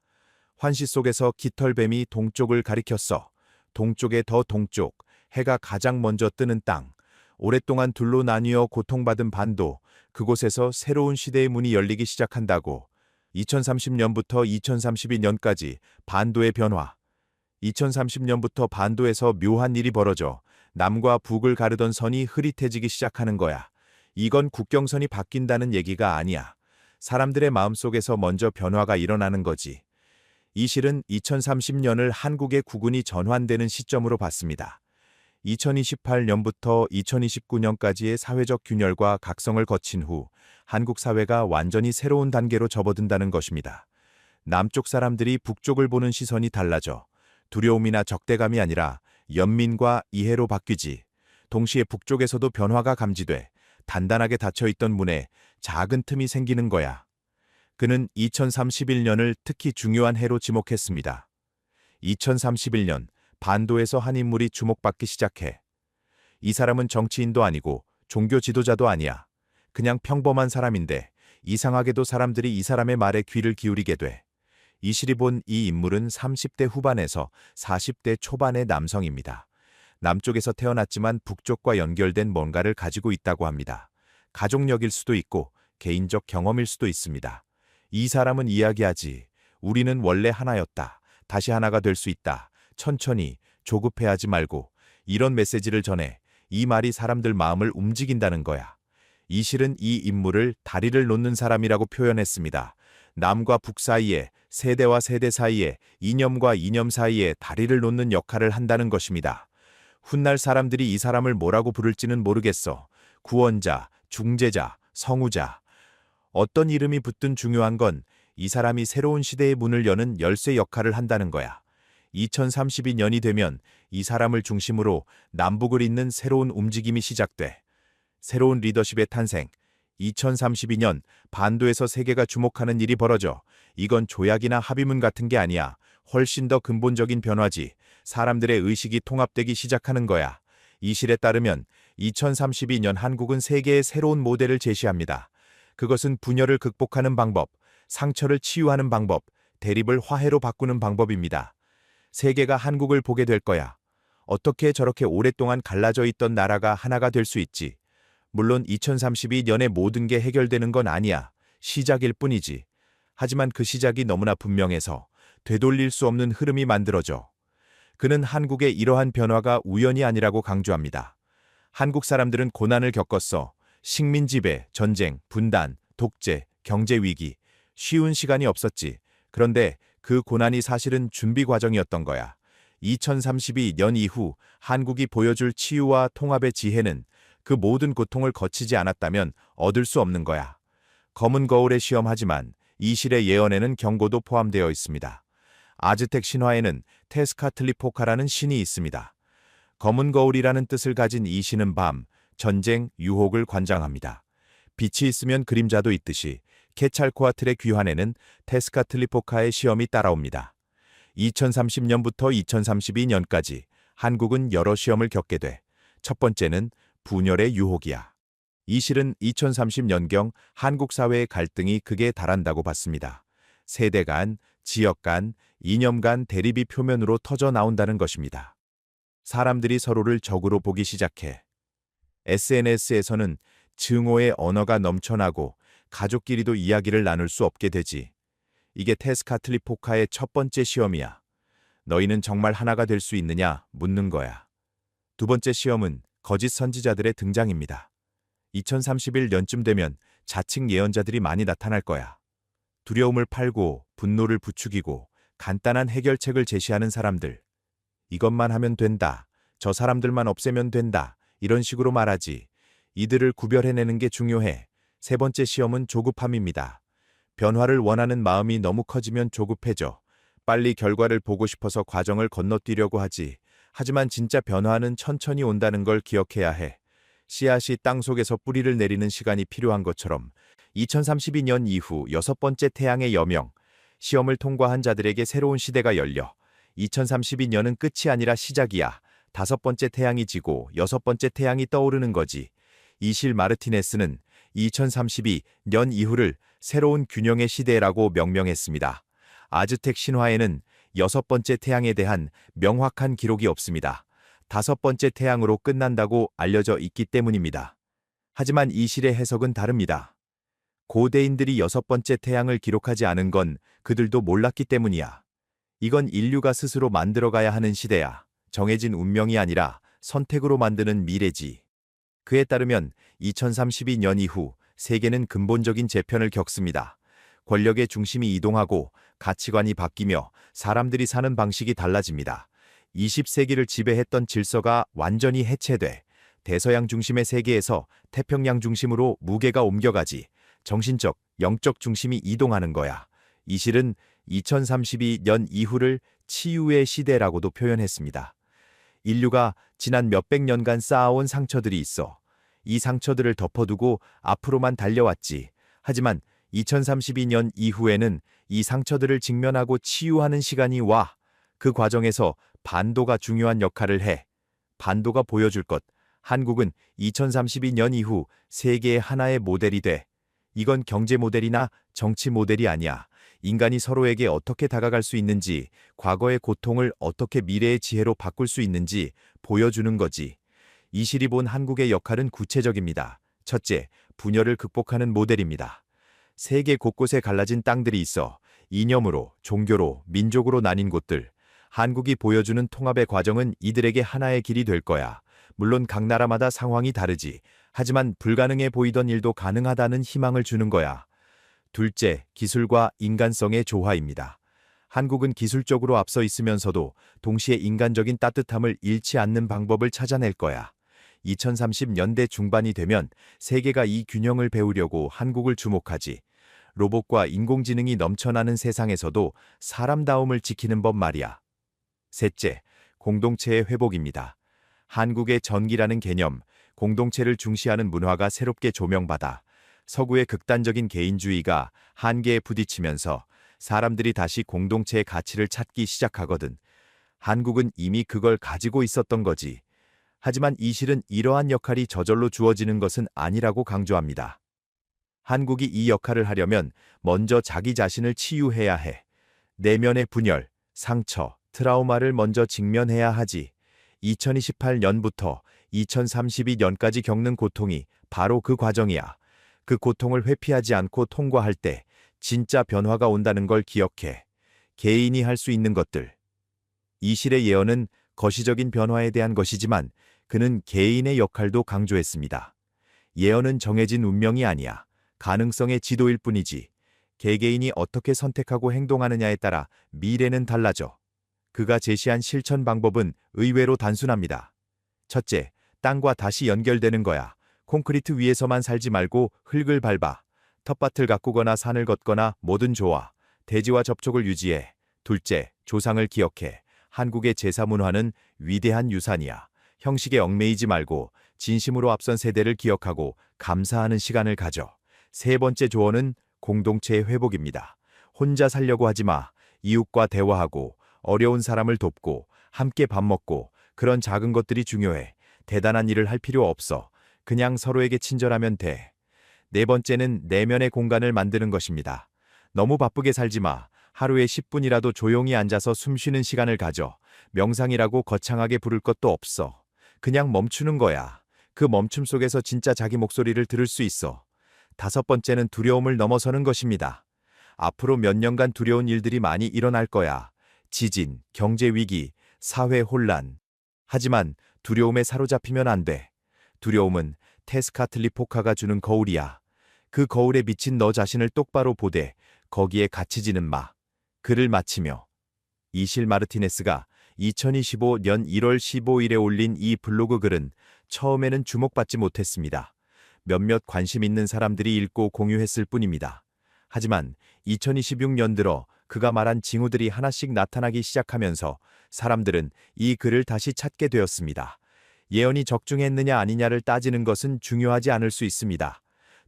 환시 속에서 깃털뱀이 동쪽을 가리켰어. 동쪽의 더 동쪽, 해가 가장 먼저 뜨는 땅. 오랫동안 둘로 나뉘어 고통받은 반도, 그곳에서 새로운 시대의 문이 열리기 시작한다고. 2030년부터 2032년까지 반도의 변화. 2030년부터 반도에서 묘한 일이 벌어져 남과 북을 가르던 선이 흐릿해지기 시작하는 거야. 이건 국경선이 바뀐다는 얘기가 아니야. 사람들의 마음속에서 먼저 변화가 일어나는 거지. 이 실은 2030년을 한국의 국운이 전환되는 시점으로 봤습니다. 2028년부터 2029년까지의 사회적 균열과 각성을 거친 후 한국 사회가 완전히 새로운 단계로 접어든다는 것입니다. 남쪽 사람들이 북쪽을 보는 시선이 달라져 두려움이나 적대감이 아니라 연민과 이해로 바뀌지. 동시에 북쪽에서도 변화가 감지돼 단단하게 닫혀있던 문에 작은 틈이 생기는 거야. 그는 2031년을 특히 중요한 해로 지목했습니다. 2031년 반도에서 한 인물이 주목받기 시작해. 이 사람은 정치인도 아니고 종교 지도자도 아니야. 그냥 평범한 사람인데 이상하게도 사람들이 이 사람의 말에 귀를 기울이게 돼. 이 실이 본 이 인물은 30대 후반에서 40대 초반의 남성입니다. 남쪽에서 태어났지만 북쪽과 연결된 뭔가를 가지고 있다고 합니다. 가족력일 수도 있고 개인적 경험일 수도 있습니다. 이 사람은 이야기하지. 우리는 원래 하나였다. 다시 하나가 될 수 있다. 천천히, 조급해하지 말고. 이런 메시지를 전해 이 말이 사람들 마음을 움직인다는 거야. 이 실은 이 인물을 다리를 놓는 사람이라고 표현했습니다. 남과 북 사이에, 세대와 세대 사이에, 이념과 이념 사이에 다리를 놓는 역할을 한다는 것입니다. 훗날 사람들이 이 사람을 뭐라고 부를지는 모르겠어. 구원자, 중재자, 성우자. 어떤 이름이 붙든 중요한 건 이 사람이 새로운 시대의 문을 여는 열쇠 역할을 한다는 거야. 2032년이 되면 이 사람을 중심으로 남북을 잇는 새로운 움직임이 시작돼. 새로운 리더십의 탄생. 2032년 반도에서 세계가 주목하는 일이 벌어져. 이건 조약이나 합의문 같은 게 아니야. 훨씬 더 근본적인 변화지. 사람들의 의식이 통합되기 시작하는 거야. 이 실에 따르면 2032년 한국은 세계의 새로운 모델을 제시합니다. 그것은 분열을 극복하는 방법, 상처를 치유하는 방법, 대립을 화해로 바꾸는 방법입니다. 세계가 한국을 보게 될 거야. 어떻게 저렇게 오랫동안 갈라져 있던 나라가 하나가 될 수 있지. 물론 2032년에 모든 게 해결되는 건 아니야. 시작일 뿐이지. 하지만 그 시작이 너무나 분명해서 되돌릴 수 없는 흐름이 만들어져. 그는 한국의 이러한 변화가 우연이 아니라고 강조합니다. 한국 사람들은 고난을 겪었어. 식민 지배, 전쟁, 분단, 독재, 경제 위기. 쉬운 시간이 없었지. 그런데 그 고난이 사실은 준비 과정이었던 거야. 2032년 이후 한국이 보여줄 치유와 통합의 지혜는 그 모든 고통을 거치지 않았다면 얻을 수 없는 거야. 검은 거울에 시험하지만 이 실의 예언에는 경고도 포함되어 있습니다. 아즈텍 신화에는 테스카틀리포카라는 신이 있습니다. 검은 거울이라는 뜻을 가진 이 신은 밤, 전쟁, 유혹을 관장합니다. 빛이 있으면 그림자도 있듯이 케찰코아틀의 귀환에는 테스카틀리포카의 시험이 따라옵니다. 2030년부터 2032년까지 한국은 여러 시험을 겪게 돼. 첫 번째는 분열의 유혹이야. 이 실은 2030년경 한국 사회의 갈등이 극에 달한다고 봤습니다. 세대 간, 지역 간, 이념 간 대립이 표면으로 터져 나온다는 것입니다. 사람들이 서로를 적으로 보기 시작해. SNS에서는 증오의 언어가 넘쳐나고 가족끼리도 이야기를 나눌 수 없게 되지. 이게 테스카틀리포카의 첫 번째 시험이야. 너희는 정말 하나가 될 수 있느냐 묻는 거야. 두 번째 시험은 거짓 선지자들의 등장입니다. 2031년쯤 되면 자칭 예언자들이 많이 나타날 거야. 두려움을 팔고 분노를 부추기고 간단한 해결책을 제시하는 사람들. 이것만 하면 된다. 저 사람들만 없애면 된다. 이런 식으로 말하지. 이들을 구별해내는 게 중요해. 세 번째 시험은 조급함입니다. 변화를 원하는 마음이 너무 커지면 조급해져. 빨리 결과를 보고 싶어서 과정을 건너뛰려고 하지. 하지만 진짜 변화는 천천히 온다는 걸 기억해야 해. 씨앗이 땅 속에서 뿌리를 내리는 시간이 필요한 것처럼 2032년 이후 여섯 번째 태양의 여명, 시험을 통과한 자들에게 새로운 시대가 열려. 2032년은 끝이 아니라 시작이야. 다섯 번째 태양이 지고 여섯 번째 태양이 떠오르는 거지. 이실 마르티네스는 2032년 이후를 새로운 균형의 시대라고 명명했습니다. 아즈텍 신화에는 6번째 태양에 대한 명확한 기록이 없습니다. 5번째 태양으로 끝난다고 알려져 있기 때문입니다. 하지만 이 실의 해석은 다릅니다. 고대인들이 6번째 태양을 기록하지 않은 건 그들도 몰랐기 때문이야. 이건 인류가 스스로 만들어가야 하는 시대야. 정해진 운명이 아니라 선택으로 만드는 미래지. 그에 따르면 2032년 이후 세계는 근본적인 재편을 겪습니다. 권력의 중심이 이동하고 가치관이 바뀌며 사람들이 사는 방식이 달라집니다. 20세기를 지배했던 질서가 완전히 해체돼 대서양 중심의 세계에서 태평양 중심으로 무게가 옮겨가지 정신적, 영적 중심이 이동하는 거야. 이 실은 2032년 이후를 치유의 시대라고도 표현했습니다. 인류가 지난 몇백 년간 쌓아온 상처들이 있어. 이 상처들을 덮어두고 앞으로만 달려왔지. 하지만 2032년 이후에는 이 상처들을 직면하고 치유하는 시간이 와. 그 과정에서 반도가 중요한 역할을 해. 반도가 보여줄 것. 한국은 2032년 이후 세계의 하나의 모델이 돼. 이건 경제 모델이나 정치 모델이 아니야. 인간이 서로에게 어떻게 다가갈 수 있는지, 과거의 고통을 어떻게 미래의 지혜로 바꿀 수 있는지 보여주는 거지. 이 실이 본 한국의 역할은 구체적입니다. 첫째, 분열을 극복하는 모델입니다. 세계 곳곳에 갈라진 땅들이 있어 이념으로, 종교로, 민족으로 나뉜 곳들. 한국이 보여주는 통합의 과정은 이들에게 하나의 길이 될 거야. 물론 각 나라마다 상황이 다르지. 하지만 불가능해 보이던 일도 가능하다는 희망을 주는 거야. 둘째, 기술과 인간성의 조화입니다. 한국은 기술적으로 앞서 있으면서도 동시에 인간적인 따뜻함을 잃지 않는 방법을 찾아낼 거야. 2030년대 중반이 되면 세계가 이 균형을 배우려고 한국을 주목하지. 로봇과 인공지능이 넘쳐나는 세상에서도 사람다움을 지키는 법 말이야. 셋째, 공동체의 회복입니다. 한국의 전기라는 개념, 공동체를 중시하는 문화가 새롭게 조명받아 서구의 극단적인 개인주의가 한계에 부딪히면서 사람들이 다시 공동체의 가치를 찾기 시작하거든. 한국은 이미 그걸 가지고 있었던 거지. 하지만 이 실은 이러한 역할이 저절로 주어지는 것은 아니라고 강조합니다. 한국이 이 역할을 하려면 먼저 자기 자신을 치유해야 해. 내면의 분열, 상처, 트라우마를 먼저 직면해야 하지. 2028년부터 2032년까지 겪는 고통이 바로 그 과정이야. 그 고통을 회피하지 않고 통과할 때 진짜 변화가 온다는 걸 기억해. 개인이 할 수 있는 것들. 이 실의 예언은 거시적인 변화에 대한 것이지만 그는 개인의 역할도 강조했습니다. 예언은 정해진 운명이 아니야. 가능성의 지도일 뿐이지. 개개인이 어떻게 선택하고 행동하느냐에 따라 미래는 달라져. 그가 제시한 실천 방법은 의외로 단순합니다. 첫째, 땅과 다시 연결되는 거야. 콘크리트 위에서만 살지 말고 흙을 밟아. 텃밭을 가꾸거나 산을 걷거나 뭐든 좋아. 대지와 접촉을 유지해. 둘째, 조상을 기억해. 한국의 제사 문화는 위대한 유산이야. 형식에 얽매이지 말고 진심으로 앞선 세대를 기억하고 감사하는 시간을 가져. 세 번째 조언은 공동체의 회복입니다. 혼자 살려고 하지 마. 이웃과 대화하고 어려운 사람을 돕고 함께 밥 먹고 그런 작은 것들이 중요해. 대단한 일을 할 필요 없어. 그냥 서로에게 친절하면 돼. 네 번째는 내면의 공간을 만드는 것입니다. 너무 바쁘게 살지 마. 하루에 10분이라도 조용히 앉아서 숨 쉬는 시간을 가져. 명상이라고 거창하게 부를 것도 없어. 그냥 멈추는 거야. 그 멈춤 속에서 진짜 자기 목소리를 들을 수 있어. 다섯 번째는 두려움을 넘어서는 것입니다. 앞으로 몇 년간 두려운 일들이 많이 일어날 거야. 지진, 경제 위기, 사회 혼란. 하지만 두려움에 사로잡히면 안 돼. 두려움은 테스카틀리포카가 주는 거울이야. 그 거울에 비친 너 자신을 똑바로 보되 거기에 갇히지는 마. 글을 마치며 이실 마르티네스가 2025년 1월 15일에 올린 이 블로그 글은 처음에는 주목받지 못했습니다. 몇몇 관심 있는 사람들이 읽고 공유했을 뿐입니다. 하지만 2026년 들어 그가 말한 징후들이 하나씩 나타나기 시작하면서 사람들은 이 글을 다시 찾게 되었습니다. 예언이 적중했느냐 아니냐를 따지는 것은 중요하지 않을 수 있습니다.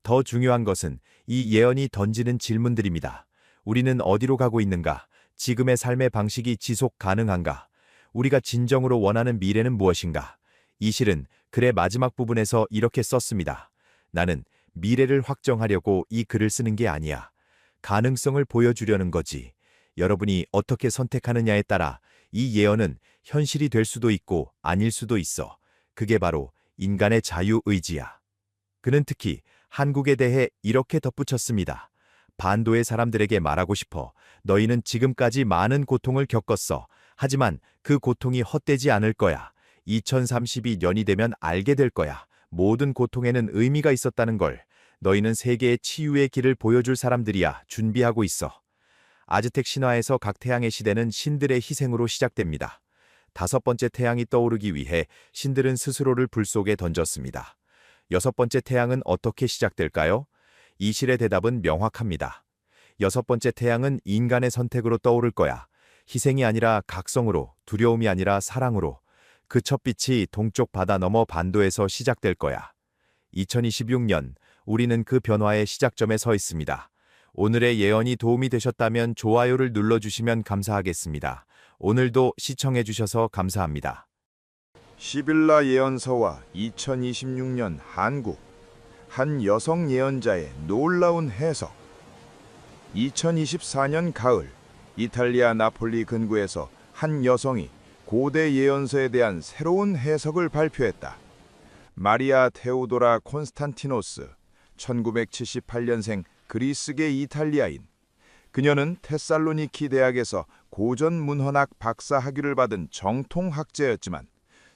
더 중요한 것은 이 예언이 던지는 질문들입니다. 우리는 어디로 가고 있는가? 지금의 삶의 방식이 지속 가능한가? 우리가 진정으로 원하는 미래는 무엇인가? 이 실은 글의 마지막 부분에서 이렇게 썼습니다. 나는 미래를 확정하려고 이 글을 쓰는 게 아니야. 가능성을 보여주려는 거지. 여러분이 어떻게 선택하느냐에 따라 이 예언은 현실이 될 수도 있고 아닐 수도 있어. 그게 바로 인간의 자유의지야. 그는 특히 한국에 대해 이렇게 덧붙였습니다. 반도의 사람들에게 말하고 싶어. 너희는 지금까지 많은 고통을 겪었어. 하지만 그 고통이 헛되지 않을 거야. 2032년이 되면 알게 될 거야. 모든 고통에는 의미가 있었다는 걸. 너희는 세계의 치유의 길을 보여줄 사람들이야. 준비하고 있어. 아즈텍 신화에서 각 태양의 시대는 신들의 희생으로 시작됩니다. 5번째 태양이 떠오르기 위해 신들은 스스로를 불 속에 던졌습니다. 6번째 태양은 어떻게 시작될까요? 이 실의 대답은 명확합니다. 6번째 태양은 인간의 선택으로 떠오를 거야. 희생이 아니라 각성으로, 두려움이 아니라 사랑으로. 그 첫 빛이 동쪽 바다 너머 반도에서 시작될 거야. 2026년, 우리는 그 변화의 시작점에 서 있습니다. 오늘의 예언이 도움이 되셨다면 좋아요를 눌러주시면 감사하겠습니다. 오늘도 시청해주셔서 감사합니다. 시빌라 예언서와 2026년 한국 한 여성 예언자의 놀라운 해석. 2024년 가을 이탈리아 나폴리 근구에서 한 여성이 고대 예언서에 대한 새로운 해석을 발표했다. 마리아 테오도라 콘스탄티노스, 1978년생 그리스계 이탈리아인. 그녀는 테살로니키 대학에서 고전 문헌학 박사 학위를 받은 정통 학자였지만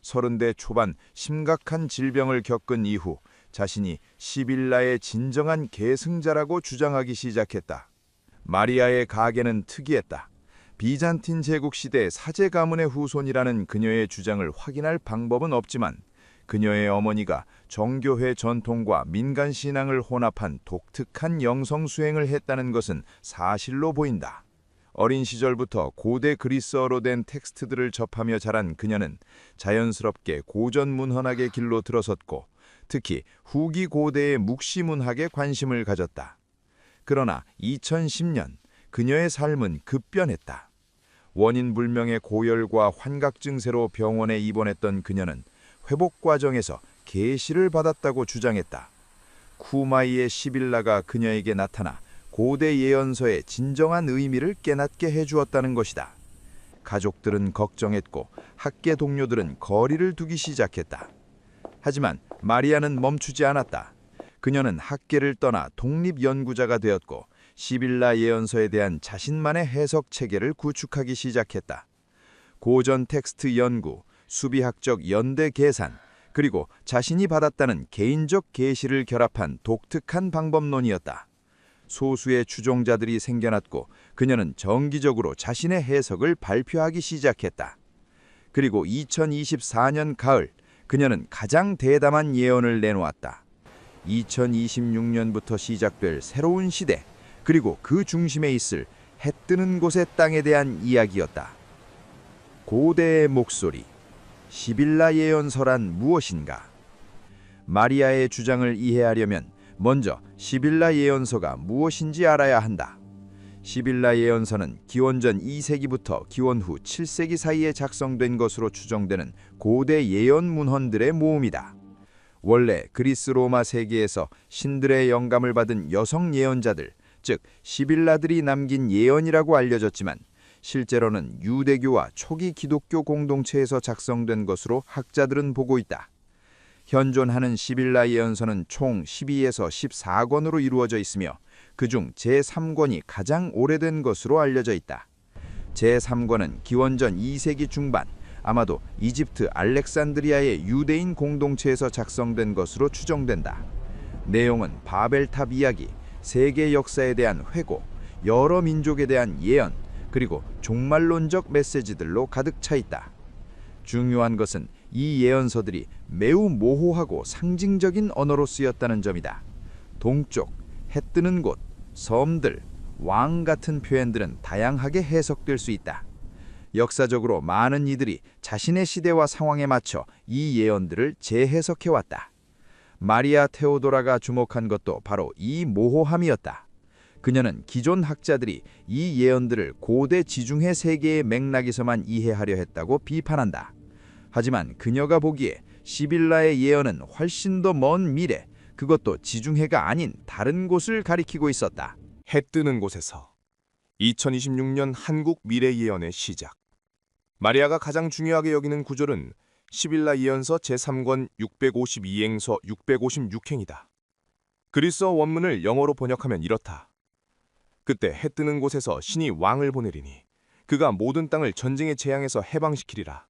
30대 초반 심각한 질병을 겪은 이후 자신이 시빌라의 진정한 계승자라고 주장하기 시작했다. 마리아의 가계는 특이했다. 비잔틴 제국 시대 사제 가문의 후손이라는 그녀의 주장을 확인할 방법은 없지만 그녀의 어머니가 정교회 전통과 민간 신앙을 혼합한 독특한 영성 수행을 했다는 것은 사실로 보인다. 어린 시절부터 고대 그리스어로 된 텍스트들을 접하며 자란 그녀는 자연스럽게 고전 문헌학의 길로 들어섰고 특히 후기 고대의 묵시 문학에 관심을 가졌다. 그러나 2010년 그녀의 삶은 급변했다. 원인 불명의 고열과 환각 증세로 병원에 입원했던 그녀는 회복 과정에서 계시를 받았다고 주장했다. 쿠마이의 시빌라가 그녀에게 나타나 고대 예언서의 진정한 의미를 깨닫게 해주었다는 것이다. 가족들은 걱정했고 학계 동료들은 거리를 두기 시작했다. 하지만 마리아는 멈추지 않았다. 그녀는 학계를 떠나 독립연구자가 되었고 시빌라 예언서에 대한 자신만의 해석 체계를 구축하기 시작했다. 고전 텍스트 연구, 수비학적 연대 계산, 그리고 자신이 받았다는 개인적 계시를 결합한 독특한 방법론이었다. 소수의 추종자들이 생겨났고 그녀는 정기적으로 자신의 해석을 발표하기 시작했다. 그리고 2024년 가을, 그녀는 가장 대담한 예언을 내놓았다. 2026년부터 시작될 새로운 시대, 그리고 그 중심에 있을 해 뜨는 곳의 땅에 대한 이야기였다. 고대의 목소리, 시빌라 예언서란 무엇인가? 마리아의 주장을 이해하려면 먼저 시빌라 예언서가 무엇인지 알아야 한다. 시빌라 예언서는 기원전 2세기부터 기원 후 7세기 사이에 작성된 것으로 추정되는 고대 예언 문헌들의 모음이다. 원래 그리스 로마 세계에서 신들의 영감을 받은 여성 예언자들, 즉 시빌라들이 남긴 예언이라고 알려졌지만 실제로는 유대교와 초기 기독교 공동체에서 작성된 것으로 학자들은 보고 있다. 현존하는 시빌라 예언서는 총 12에서 14권으로 이루어져 있으며 그중 제3권이 가장 오래된 것으로 알려져 있다. 제3권은 기원전 2세기 중반, 아마도 이집트 알렉산드리아의 유대인 공동체에서 작성된 것으로 추정된다. 내용은 바벨탑 이야기, 세계 역사에 대한 회고, 여러 민족에 대한 예언, 그리고 종말론적 메시지들로 가득 차 있다. 중요한 것은 이 예언서들이 매우 모호하고 상징적인 언어로 쓰였다는 점이다. 동쪽, 해 뜨는 곳, 섬들, 왕 같은 표현들은 다양하게 해석될 수 있다. 역사적으로 많은 이들이 자신의 시대와 상황에 맞춰 이 예언들을 재해석해왔다. 마리아 테오도라가 주목한 것도 바로 이 모호함이었다. 그녀는 기존 학자들이 이 예언들을 고대 지중해 세계의 맥락에서만 이해하려 했다고 비판한다. 하지만 그녀가 보기에 시빌라의 예언은 훨씬 더 먼 미래, 그것도 지중해가 아닌 다른 곳을 가리키고 있었다. 해 뜨는 곳에서 2026년 한국 미래 예언의 시작. 마리아가 가장 중요하게 여기는 구절은 시빌라 예언서 제3권 652행서 656행이다. 그리스어 원문을 영어로 번역하면 이렇다. 그때 해 뜨는 곳에서 신이 왕을 보내리니 그가 모든 땅을 전쟁의 재앙에서 해방시키리라.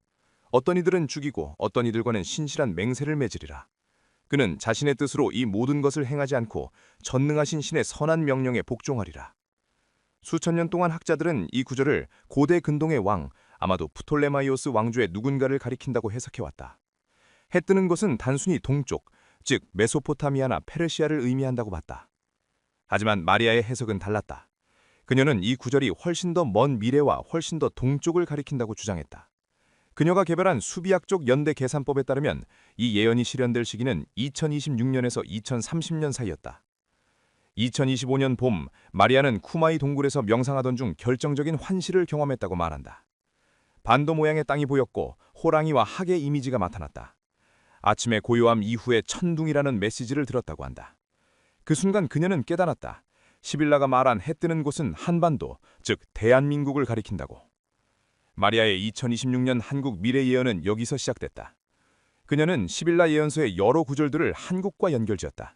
어떤 이들은 죽이고 어떤 이들과는 신실한 맹세를 맺으리라. 그는 자신의 뜻으로 이 모든 것을 행하지 않고 전능하신 신의 선한 명령에 복종하리라. 수천 년 동안 학자들은 이 구절을 고대 근동의 왕, 아마도 프톨레마이오스 왕조의 누군가를 가리킨다고 해석해왔다. 해 뜨는 것은 단순히 동쪽, 즉 메소포타미아나 페르시아를 의미한다고 봤다. 하지만 마리아의 해석은 달랐다. 그녀는 이 구절이 훨씬 더 먼 미래와 훨씬 더 동쪽을 가리킨다고 주장했다. 그녀가 개발한 수비학적 연대 계산법에 따르면 이 예언이 실현될 시기는 2026년에서 2030년 사이였다. 2025년 봄, 마리아는 쿠마이 동굴에서 명상하던 중 결정적인 환시를 경험했다고 말한다. 반도 모양의 땅이 보였고 호랑이와 학의 이미지가 나타났다. 아침의 고요함 이후에 천둥이라는 메시지를 들었다고 한다. 그 순간 그녀는 깨달았다. 시빌라가 말한 해 뜨는 곳은 한반도, 즉 대한민국을 가리킨다고. 마리아의 2026년 한국 미래 예언은 여기서 시작됐다. 그녀는 시빌라 예언서의 여러 구절들을 한국과 연결지었다.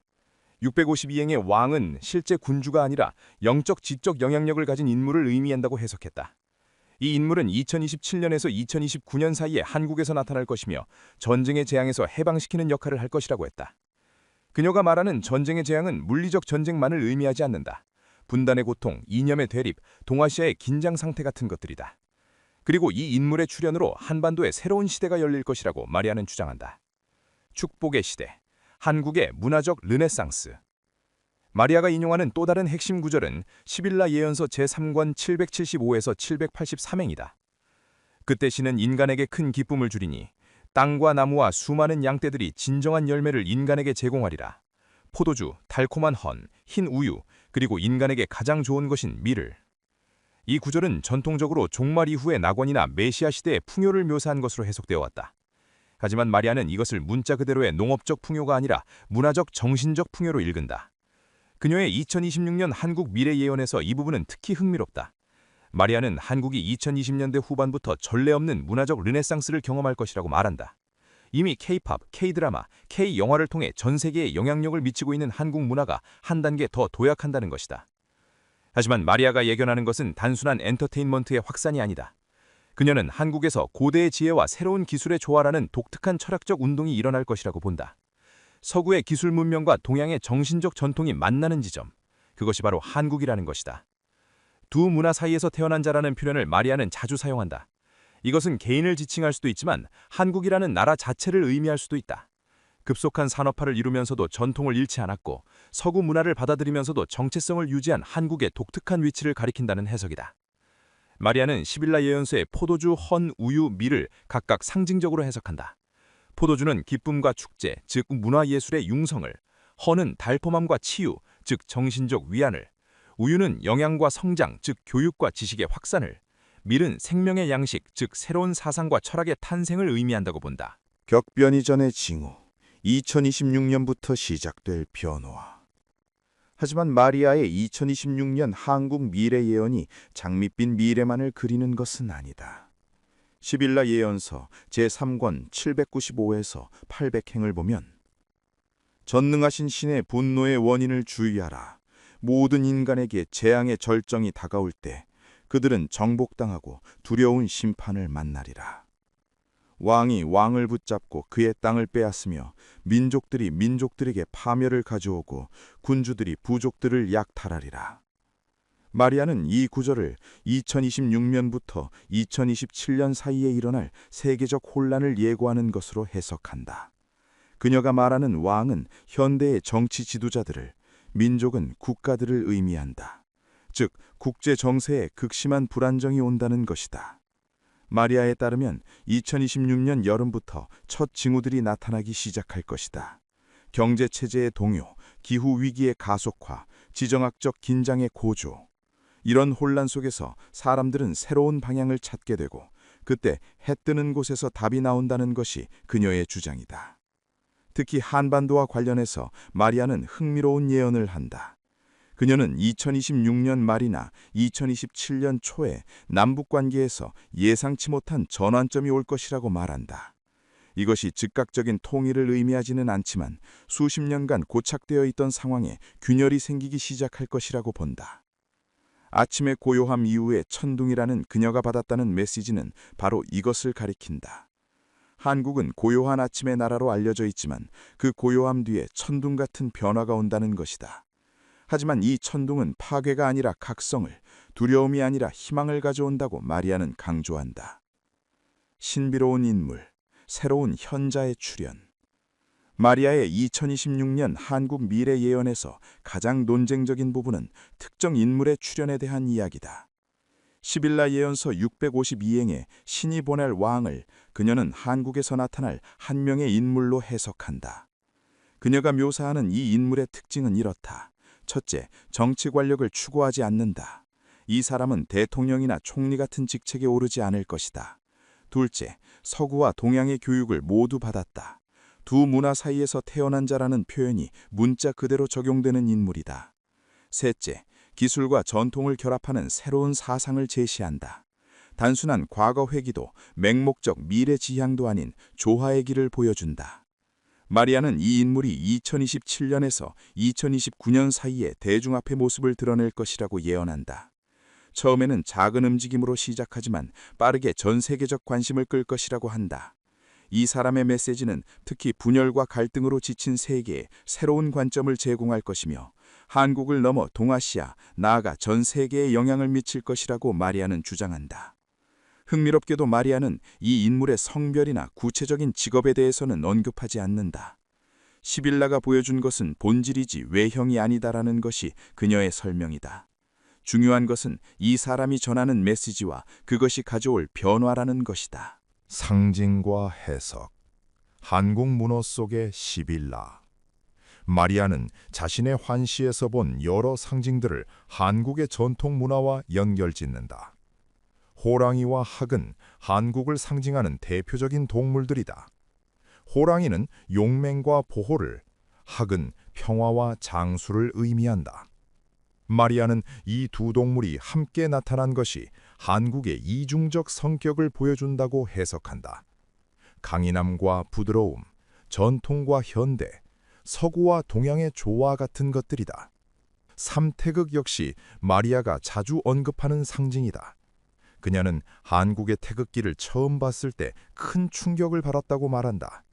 652행의 왕은 실제 군주가 아니라 영적 지적 영향력을 가진 인물을 의미한다고 해석했다. 이 인물은 2027년에서 2029년 사이에 한국에서 나타날 것이며 전쟁의 재앙에서 해방시키는 역할을 할 것이라고 했다. 그녀가 말하는 전쟁의 재앙은 물리적 전쟁만을 의미하지 않는다. 분단의 고통, 이념의 대립, 동아시아의 긴장 상태 같은 것들이다. 그리고 이 인물의 출현으로 한반도에 새로운 시대가 열릴 것이라고 마리아는 주장한다. 축복의 시대, 한국의 문화적 르네상스. 마리아가 인용하는 또 다른 핵심 구절은 시빌라 예언서 제3권 775에서 783행이다. 그때 신은 인간에게 큰 기쁨을 주리니 땅과 나무와 수많은 양떼들이 진정한 열매를 인간에게 제공하리라. 포도주, 달콤한 헌, 흰 우유, 그리고 인간에게 가장 좋은 것인 밀을. 이 구절은 전통적으로 종말 이후의 낙원이나 메시아 시대의 풍요를 묘사한 것으로 해석되어 왔다. 하지만 마리아는 이것을 문자 그대로의 농업적 풍요가 아니라 문화적 정신적 풍요로 읽은다. 그녀의 2026년 한국 미래 예언에서 이 부분은 특히 흥미롭다. 마리아는 한국이 2020년대 후반부터 전례 없는 문화적 르네상스를 경험할 것이라고 말한다. 이미 K-팝, K-드라마, K-영화를 통해 전 세계에 영향력을 미치고 있는 한국 문화가 한 단계 더 도약한다는 것이다. 하지만 마리아가 예견하는 것은 단순한 엔터테인먼트의 확산이 아니다. 그녀는 한국에서 고대의 지혜와 새로운 기술의 조화라는 독특한 철학적 운동이 일어날 것이라고 본다. 서구의 기술 문명과 동양의 정신적 전통이 만나는 지점, 그것이 바로 한국이라는 것이다. 두 문화 사이에서 태어난 자라는 표현을 마리아는 자주 사용한다. 이것은 개인을 지칭할 수도 있지만 한국이라는 나라 자체를 의미할 수도 있다. 급속한 산업화를 이루면서도 전통을 잃지 않았고 서구 문화를 받아들이면서도 정체성을 유지한 한국의 독특한 위치를 가리킨다는 해석이다. 마리아는 시빌라 예언서의 포도주, 헌, 우유, 밀을 각각 상징적으로 해석한다. 포도주는 기쁨과 축제, 즉 문화예술의 융성을, 헌은 달콤함과 치유, 즉 정신적 위안을, 우유는 영양과 성장, 즉 교육과 지식의 확산을, 밀은 생명의 양식, 즉 새로운 사상과 철학의 탄생을 의미한다고 본다. 격변이 전의 징후, 2026년부터 시작될 변화. 하지만 마리아의 2026년 한국 미래 예언이 장밋빛 미래만을 그리는 것은 아니다. 시빌라 예언서 제3권 795에서 800행을 보면 전능하신 신의 분노의 원인을 주의하라. 모든 인간에게 재앙의 절정이 다가올 때 그들은 정복당하고 두려운 심판을 만나리라. 왕이 왕을 붙잡고 그의 땅을 빼앗으며 민족들이 민족들에게 파멸을 가져오고 군주들이 부족들을 약탈하리라. 마리아는 이 구절을 2026년부터 2027년 사이에 일어날 세계적 혼란을 예고하는 것으로 해석한다. 그녀가 말하는 왕은 현대의 정치 지도자들을, 민족은 국가들을 의미한다. 즉, 국제 정세에 극심한 불안정이 온다는 것이다. 마리아에 따르면 2026년 여름부터 첫 징후들이 나타나기 시작할 것이다. 경제체제의 동요, 기후위기의 가속화, 지정학적 긴장의 고조. 이런 혼란 속에서 사람들은 새로운 방향을 찾게 되고 그때 해 뜨는 곳에서 답이 나온다는 것이 그녀의 주장이다. 특히 한반도와 관련해서 마리아는 흥미로운 예언을 한다. 그녀는 2026년 말이나 2027년 초에 남북 관계에서 예상치 못한 전환점이 올 것이라고 말한다. 이것이 즉각적인 통일을 의미하지는 않지만 수십 년간 고착되어 있던 상황에 균열이 생기기 시작할 것이라고 본다. 아침의 고요함 이후에 천둥이라는 그녀가 받았다는 메시지는 바로 이것을 가리킨다. 한국은 고요한 아침의 나라로 알려져 있지만 그 고요함 뒤에 천둥 같은 변화가 온다는 것이다. 하지만 이 천둥은 파괴가 아니라 각성을, 두려움이 아니라 희망을 가져온다고 마리아는 강조한다. 신비로운 인물, 새로운 현자의 출현. 마리아의 2026년 한국 미래 예언에서 가장 논쟁적인 부분은 특정 인물의 출현에 대한 이야기다. 시빌라 예언서 652행에 신이 보낼 왕을 그녀는 한국에서 나타날 한 명의 인물로 해석한다. 그녀가 묘사하는 이 인물의 특징은 이렇다. 첫째, 정치 권력을 추구하지 않는다. 이 사람은 대통령이나 총리 같은 직책에 오르지 않을 것이다. 둘째, 서구와 동양의 교육을 모두 받았다. 두 문화 사이에서 태어난 자라는 표현이 문자 그대로 적용되는 인물이다. 셋째, 기술과 전통을 결합하는 새로운 사상을 제시한다. 단순한 과거 회귀도 맹목적 미래 지향도 아닌 조화의 길을 보여준다. 마리아는 이 인물이 2027년에서 2029년 사이에 대중 앞의 모습을 드러낼 것이라고 예언한다. 처음에는 작은 움직임으로 시작하지만 빠르게 전 세계적 관심을 끌 것이라고 한다. 이 사람의 메시지는 특히 분열과 갈등으로 지친 세계에 새로운 관점을 제공할 것이며 한국을 넘어 동아시아, 나아가 전 세계에 영향을 미칠 것이라고 마리아는 주장한다. 흥미롭게도 마리아는 이 인물의 성별이나 구체적인 직업에 대해서는 언급하지 않는다. 시빌라가 보여준 것은 본질이지 외형이 아니다라는 것이 그녀의 설명이다. 중요한 것은 이 사람이 전하는 메시지와 그것이 가져올 변화라는 것이다. 상징과 해석. 한국 문어 속의 시빌라. 마리아는 자신의 환시에서 본 여러 상징들을 한국의 전통 문화와 연결짓는다. 호랑이와 학은 한국을 상징하는 대표적인 동물들이다. 호랑이는 용맹과 보호를, 학은 평화와 장수를 의미한다. 마리아는 이 두 동물이 함께 나타난 것이 한국의 이중적 성격을 보여준다고 해석한다. 강인함과 부드러움, 전통과 현대, 서구와 동양의 조화 같은 것들이다. 삼태극 역시 마리아가 자주 언급하는 상징이다. 그녀는 한국의 태극기를 처음 봤을 때 큰 충격을 받았다고 말한다.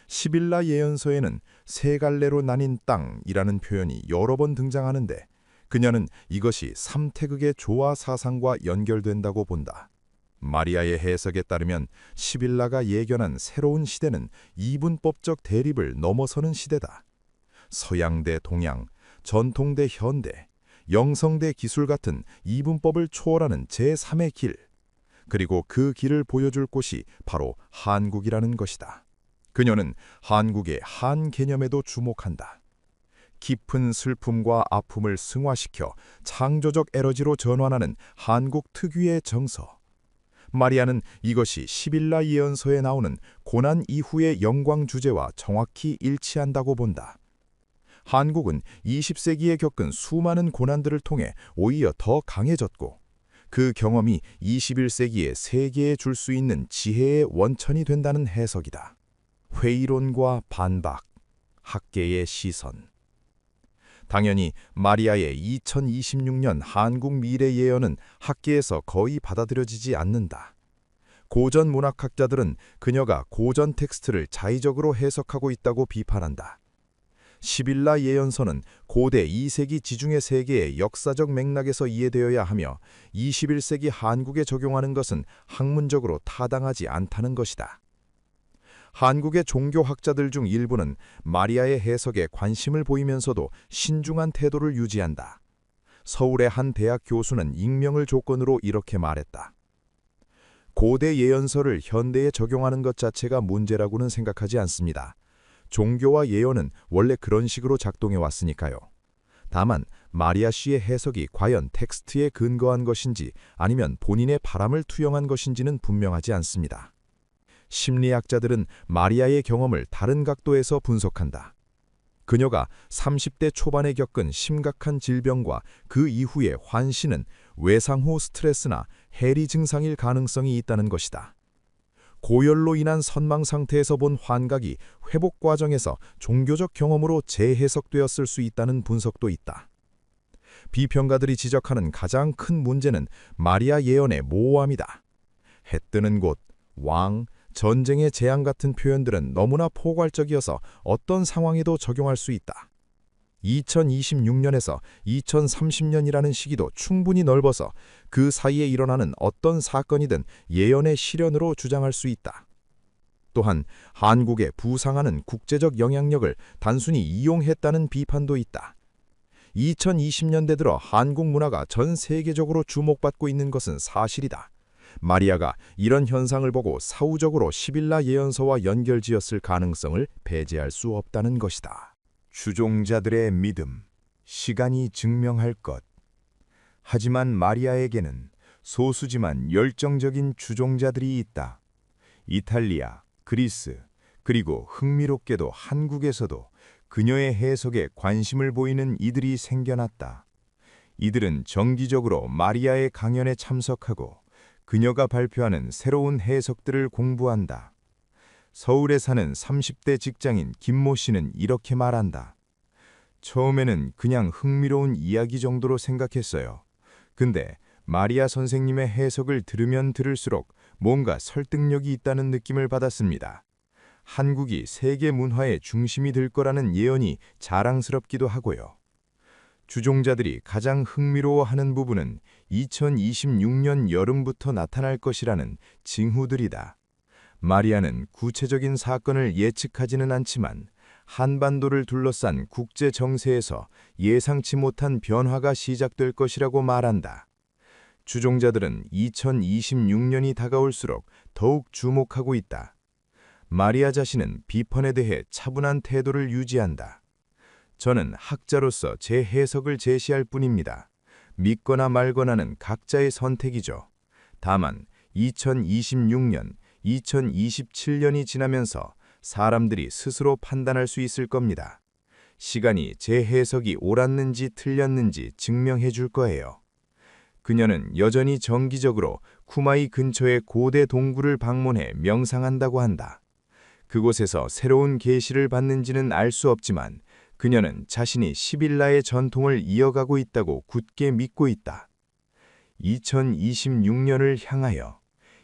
시빌라 예언서에는 세 갈래로 나뉜 땅이라는 표현이 여러 번 등장하는데 그녀는 이것이 삼태극의 조화 사상과 연결된다고 본다. 마리아의 해석에 따르면 시빌라가 예견한 새로운 시대는 이분법적 대립을 넘어서는 시대다. 서양 대 동양, 전통 대 현대, 영성 대 기술 같은 이분법을 초월하는 제3의 길, 그리고 그 길을 보여줄 곳이 바로 한국이라는 것이다. 그녀는 한국의 한 개념에도 주목한다. 깊은 슬픔과 아픔을 승화시켜 창조적 에너지로 전환하는 한국 특유의 정서. 마리아는 이것이 시빌라 예언서에 나오는 고난 이후의 영광 주제와 정확히 일치한다고 본다. 한국은 20세기에 겪은 수많은 고난들을 통해 오히려 더 강해졌고 그 경험이 21세기의 세계에 줄 수 있는 지혜의 원천이 된다는 해석이다. 회의론과 반박, 학계의 시선. 당연히 마리아의 2026년 한국 미래 예언은 학계에서 거의 받아들여지지 않는다. 고전 문학학자들은 그녀가 고전 텍스트를 자의적으로 해석하고 있다고 비판한다. 시빌라 예언서는 고대 2세기 지중해 세계의 역사적 맥락에서 이해되어야 하며 21세기 한국에 적용하는 것은 학문적으로 타당하지 않다는 것이다. 한국의 종교학자들 중 일부는 마리아의 해석에 관심을 보이면서도 신중한 태도를 유지한다. 서울의 한 대학 교수는 익명을 조건으로 이렇게 말했다. 고대 예언서를 현대에 적용하는 것 자체가 문제라고는 생각하지 않습니다. 종교와 예언은 원래 그런 식으로 작동해 왔으니까요. 다만 마리아 씨의 해석이 과연 텍스트에 근거한 것인지 아니면 본인의 바람을 투영한 것인지는 분명하지 않습니다. 심리학자들은 마리아의 경험을 다른 각도에서 분석한다. 그녀가 30대 초반에 겪은 심각한 질병과 그 이후의 환시는 외상 후 스트레스나 해리 증상일 가능성이 있다는 것이다. 고열로 인한 선망 상태에서 본 환각이 회복 과정에서 종교적 경험으로 재해석되었을 수 있다는 분석도 있다. 비평가들이 지적하는 가장 큰 문제는 마리아 예언의 모호함이다. 해 뜨는 곳, 왕, 전쟁의 재앙 같은 표현들은 너무나 포괄적이어서 어떤 상황에도 적용할 수 있다. 2026년에서 2030년이라는 시기도 충분히 넓어서 그 사이에 일어나는 어떤 사건이든 예언의 실현으로 주장할 수 있다. 또한 한국의 부상하는 국제적 영향력을 단순히 이용했다는 비판도 있다. 2020년대 들어 한국 문화가 전 세계적으로 주목받고 있는 것은 사실이다. 마리아가 이런 현상을 보고 사후적으로 시빌라 예언서와 연결지었을 가능성을 배제할 수 없다는 것이다. 추종자들의 믿음, 시간이 증명할 것. 하지만 마리아에게는 소수지만 열정적인 추종자들이 있다. 이탈리아, 그리스, 그리고 흥미롭게도 한국에서도 그녀의 해석에 관심을 보이는 이들이 생겨났다. 이들은 정기적으로 마리아의 강연에 참석하고 그녀가 발표하는 새로운 해석들을 공부한다. 서울에 사는 30대 직장인 김모 씨는 이렇게 말한다. 처음에는 그냥 흥미로운 이야기 정도로 생각했어요. 근데 마리아 선생님의 해석을 들으면 들을수록 뭔가 설득력이 있다는 느낌을 받았습니다. 한국이 세계 문화의 중심이 될 거라는 예언이 자랑스럽기도 하고요. 주종자들이 가장 흥미로워하는 부분은 2026년 여름부터 나타날 것이라는 징후들이다. 마리아는 구체적인 사건을 예측하지는 않지만 한반도를 둘러싼 국제 정세에서 예상치 못한 변화가 시작될 것이라고 말한다. 주종자들은 2026년이 다가올수록 더욱 주목하고 있다. 마리아 자신은 비판에 대해 차분한 태도를 유지한다. 저는 학자로서 제 해석을 제시할 뿐입니다. 믿거나 말거나는 각자의 선택이죠. 다만 2026년, 2027년이 지나면서 사람들이 스스로 판단할 수 있을 겁니다. 시간이 제 해석이 옳았는지 틀렸는지 증명해 줄 거예요. 그녀는 여전히 정기적으로 쿠마이 근처의 고대 동굴을 방문해 명상한다고 한다. 그곳에서 새로운 계시를 받는지는 알 수 없지만 그녀는 자신이 시빌라의 전통을 이어가고 있다고 굳게 믿고 있다. 2026년을 향하여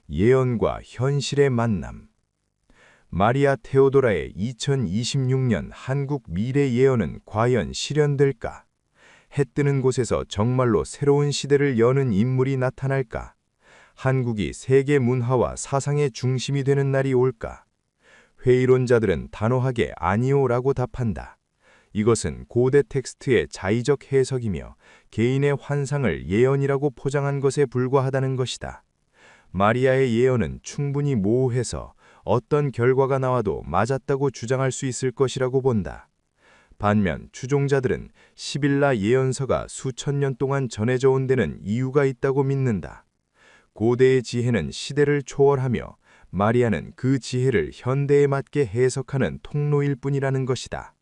예언과 현실의 만남. 마리아 테오도라의 2026년 한국 미래 예언은 과연 실현될까? 해 뜨는 곳에서 정말로 새로운 시대를 여는 인물이 나타날까? 한국이 세계 문화와 사상의 중심이 되는 날이 올까? 회의론자들은 단호하게 아니오라고 답한다. 이것은 고대 텍스트의 자의적 해석이며 개인의 환상을 예언이라고 포장한 것에 불과하다는 것이다. 마리아의 예언은 충분히 모호해서 어떤 결과가 나와도 맞았다고 주장할 수 있을 것이라고 본다. 반면 추종자들은 시빌라 예언서가 수천 년 동안 전해져 온 데는 이유가 있다고 믿는다. 고대의 지혜는 시대를 초월하며 마리아는 그 지혜를 현대에 맞게 해석하는 통로일 뿐이라는 것이다.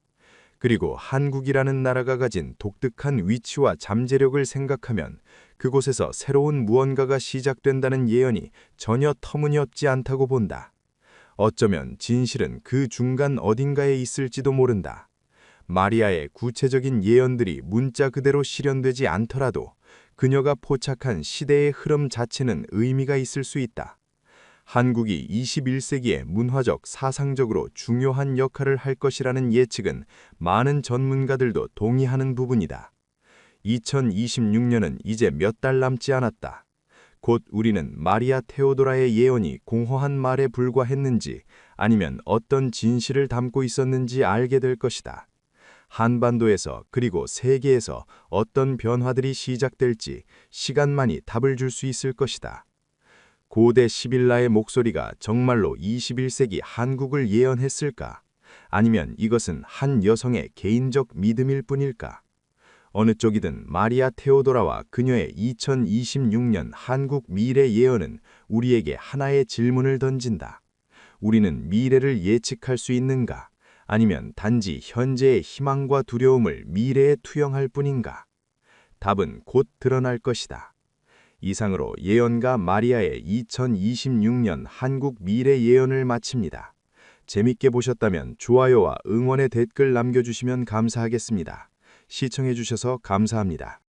그리고 한국이라는 나라가 가진 독특한 위치와 잠재력을 생각하면 그곳에서 새로운 무언가가 시작된다는 예언이 전혀 터무니없지 않다고 본다. 어쩌면 진실은 그 중간 어딘가에 있을지도 모른다. 마리아의 구체적인 예언들이 문자 그대로 실현되지 않더라도 그녀가 포착한 시대의 흐름 자체는 의미가 있을 수 있다. 한국이 21세기에 문화적, 사상적으로 중요한 역할을 할 것이라는 예측은 많은 전문가들도 동의하는 부분이다. 2026년은 이제 몇 달 남지 않았다. 곧 우리는 마리아 테오도라의 예언이 공허한 말에 불과했는지 아니면 어떤 진실을 담고 있었는지 알게 될 것이다. 한반도에서 그리고 세계에서 어떤 변화들이 시작될지 시간만이 답을 줄 수 있을 것이다. 고대 시빌라의 목소리가 정말로 21세기 한국을 예언했을까? 아니면 이것은 한 여성의 개인적 믿음일 뿐일까? 어느 쪽이든 마리아 테오도라와 그녀의 2026년 한국 미래 예언은 우리에게 하나의 질문을 던진다. 우리는 미래를 예측할 수 있는가? 아니면 단지 현재의 희망과 두려움을 미래에 투영할 뿐인가? 답은 곧 드러날 것이다. 이상으로 예언가 마리아의 2026년 한국 미래 예언을 마칩니다. 재밌게 보셨다면 좋아요와 응원의 댓글 남겨주시면 감사하겠습니다. 시청해주셔서 감사합니다.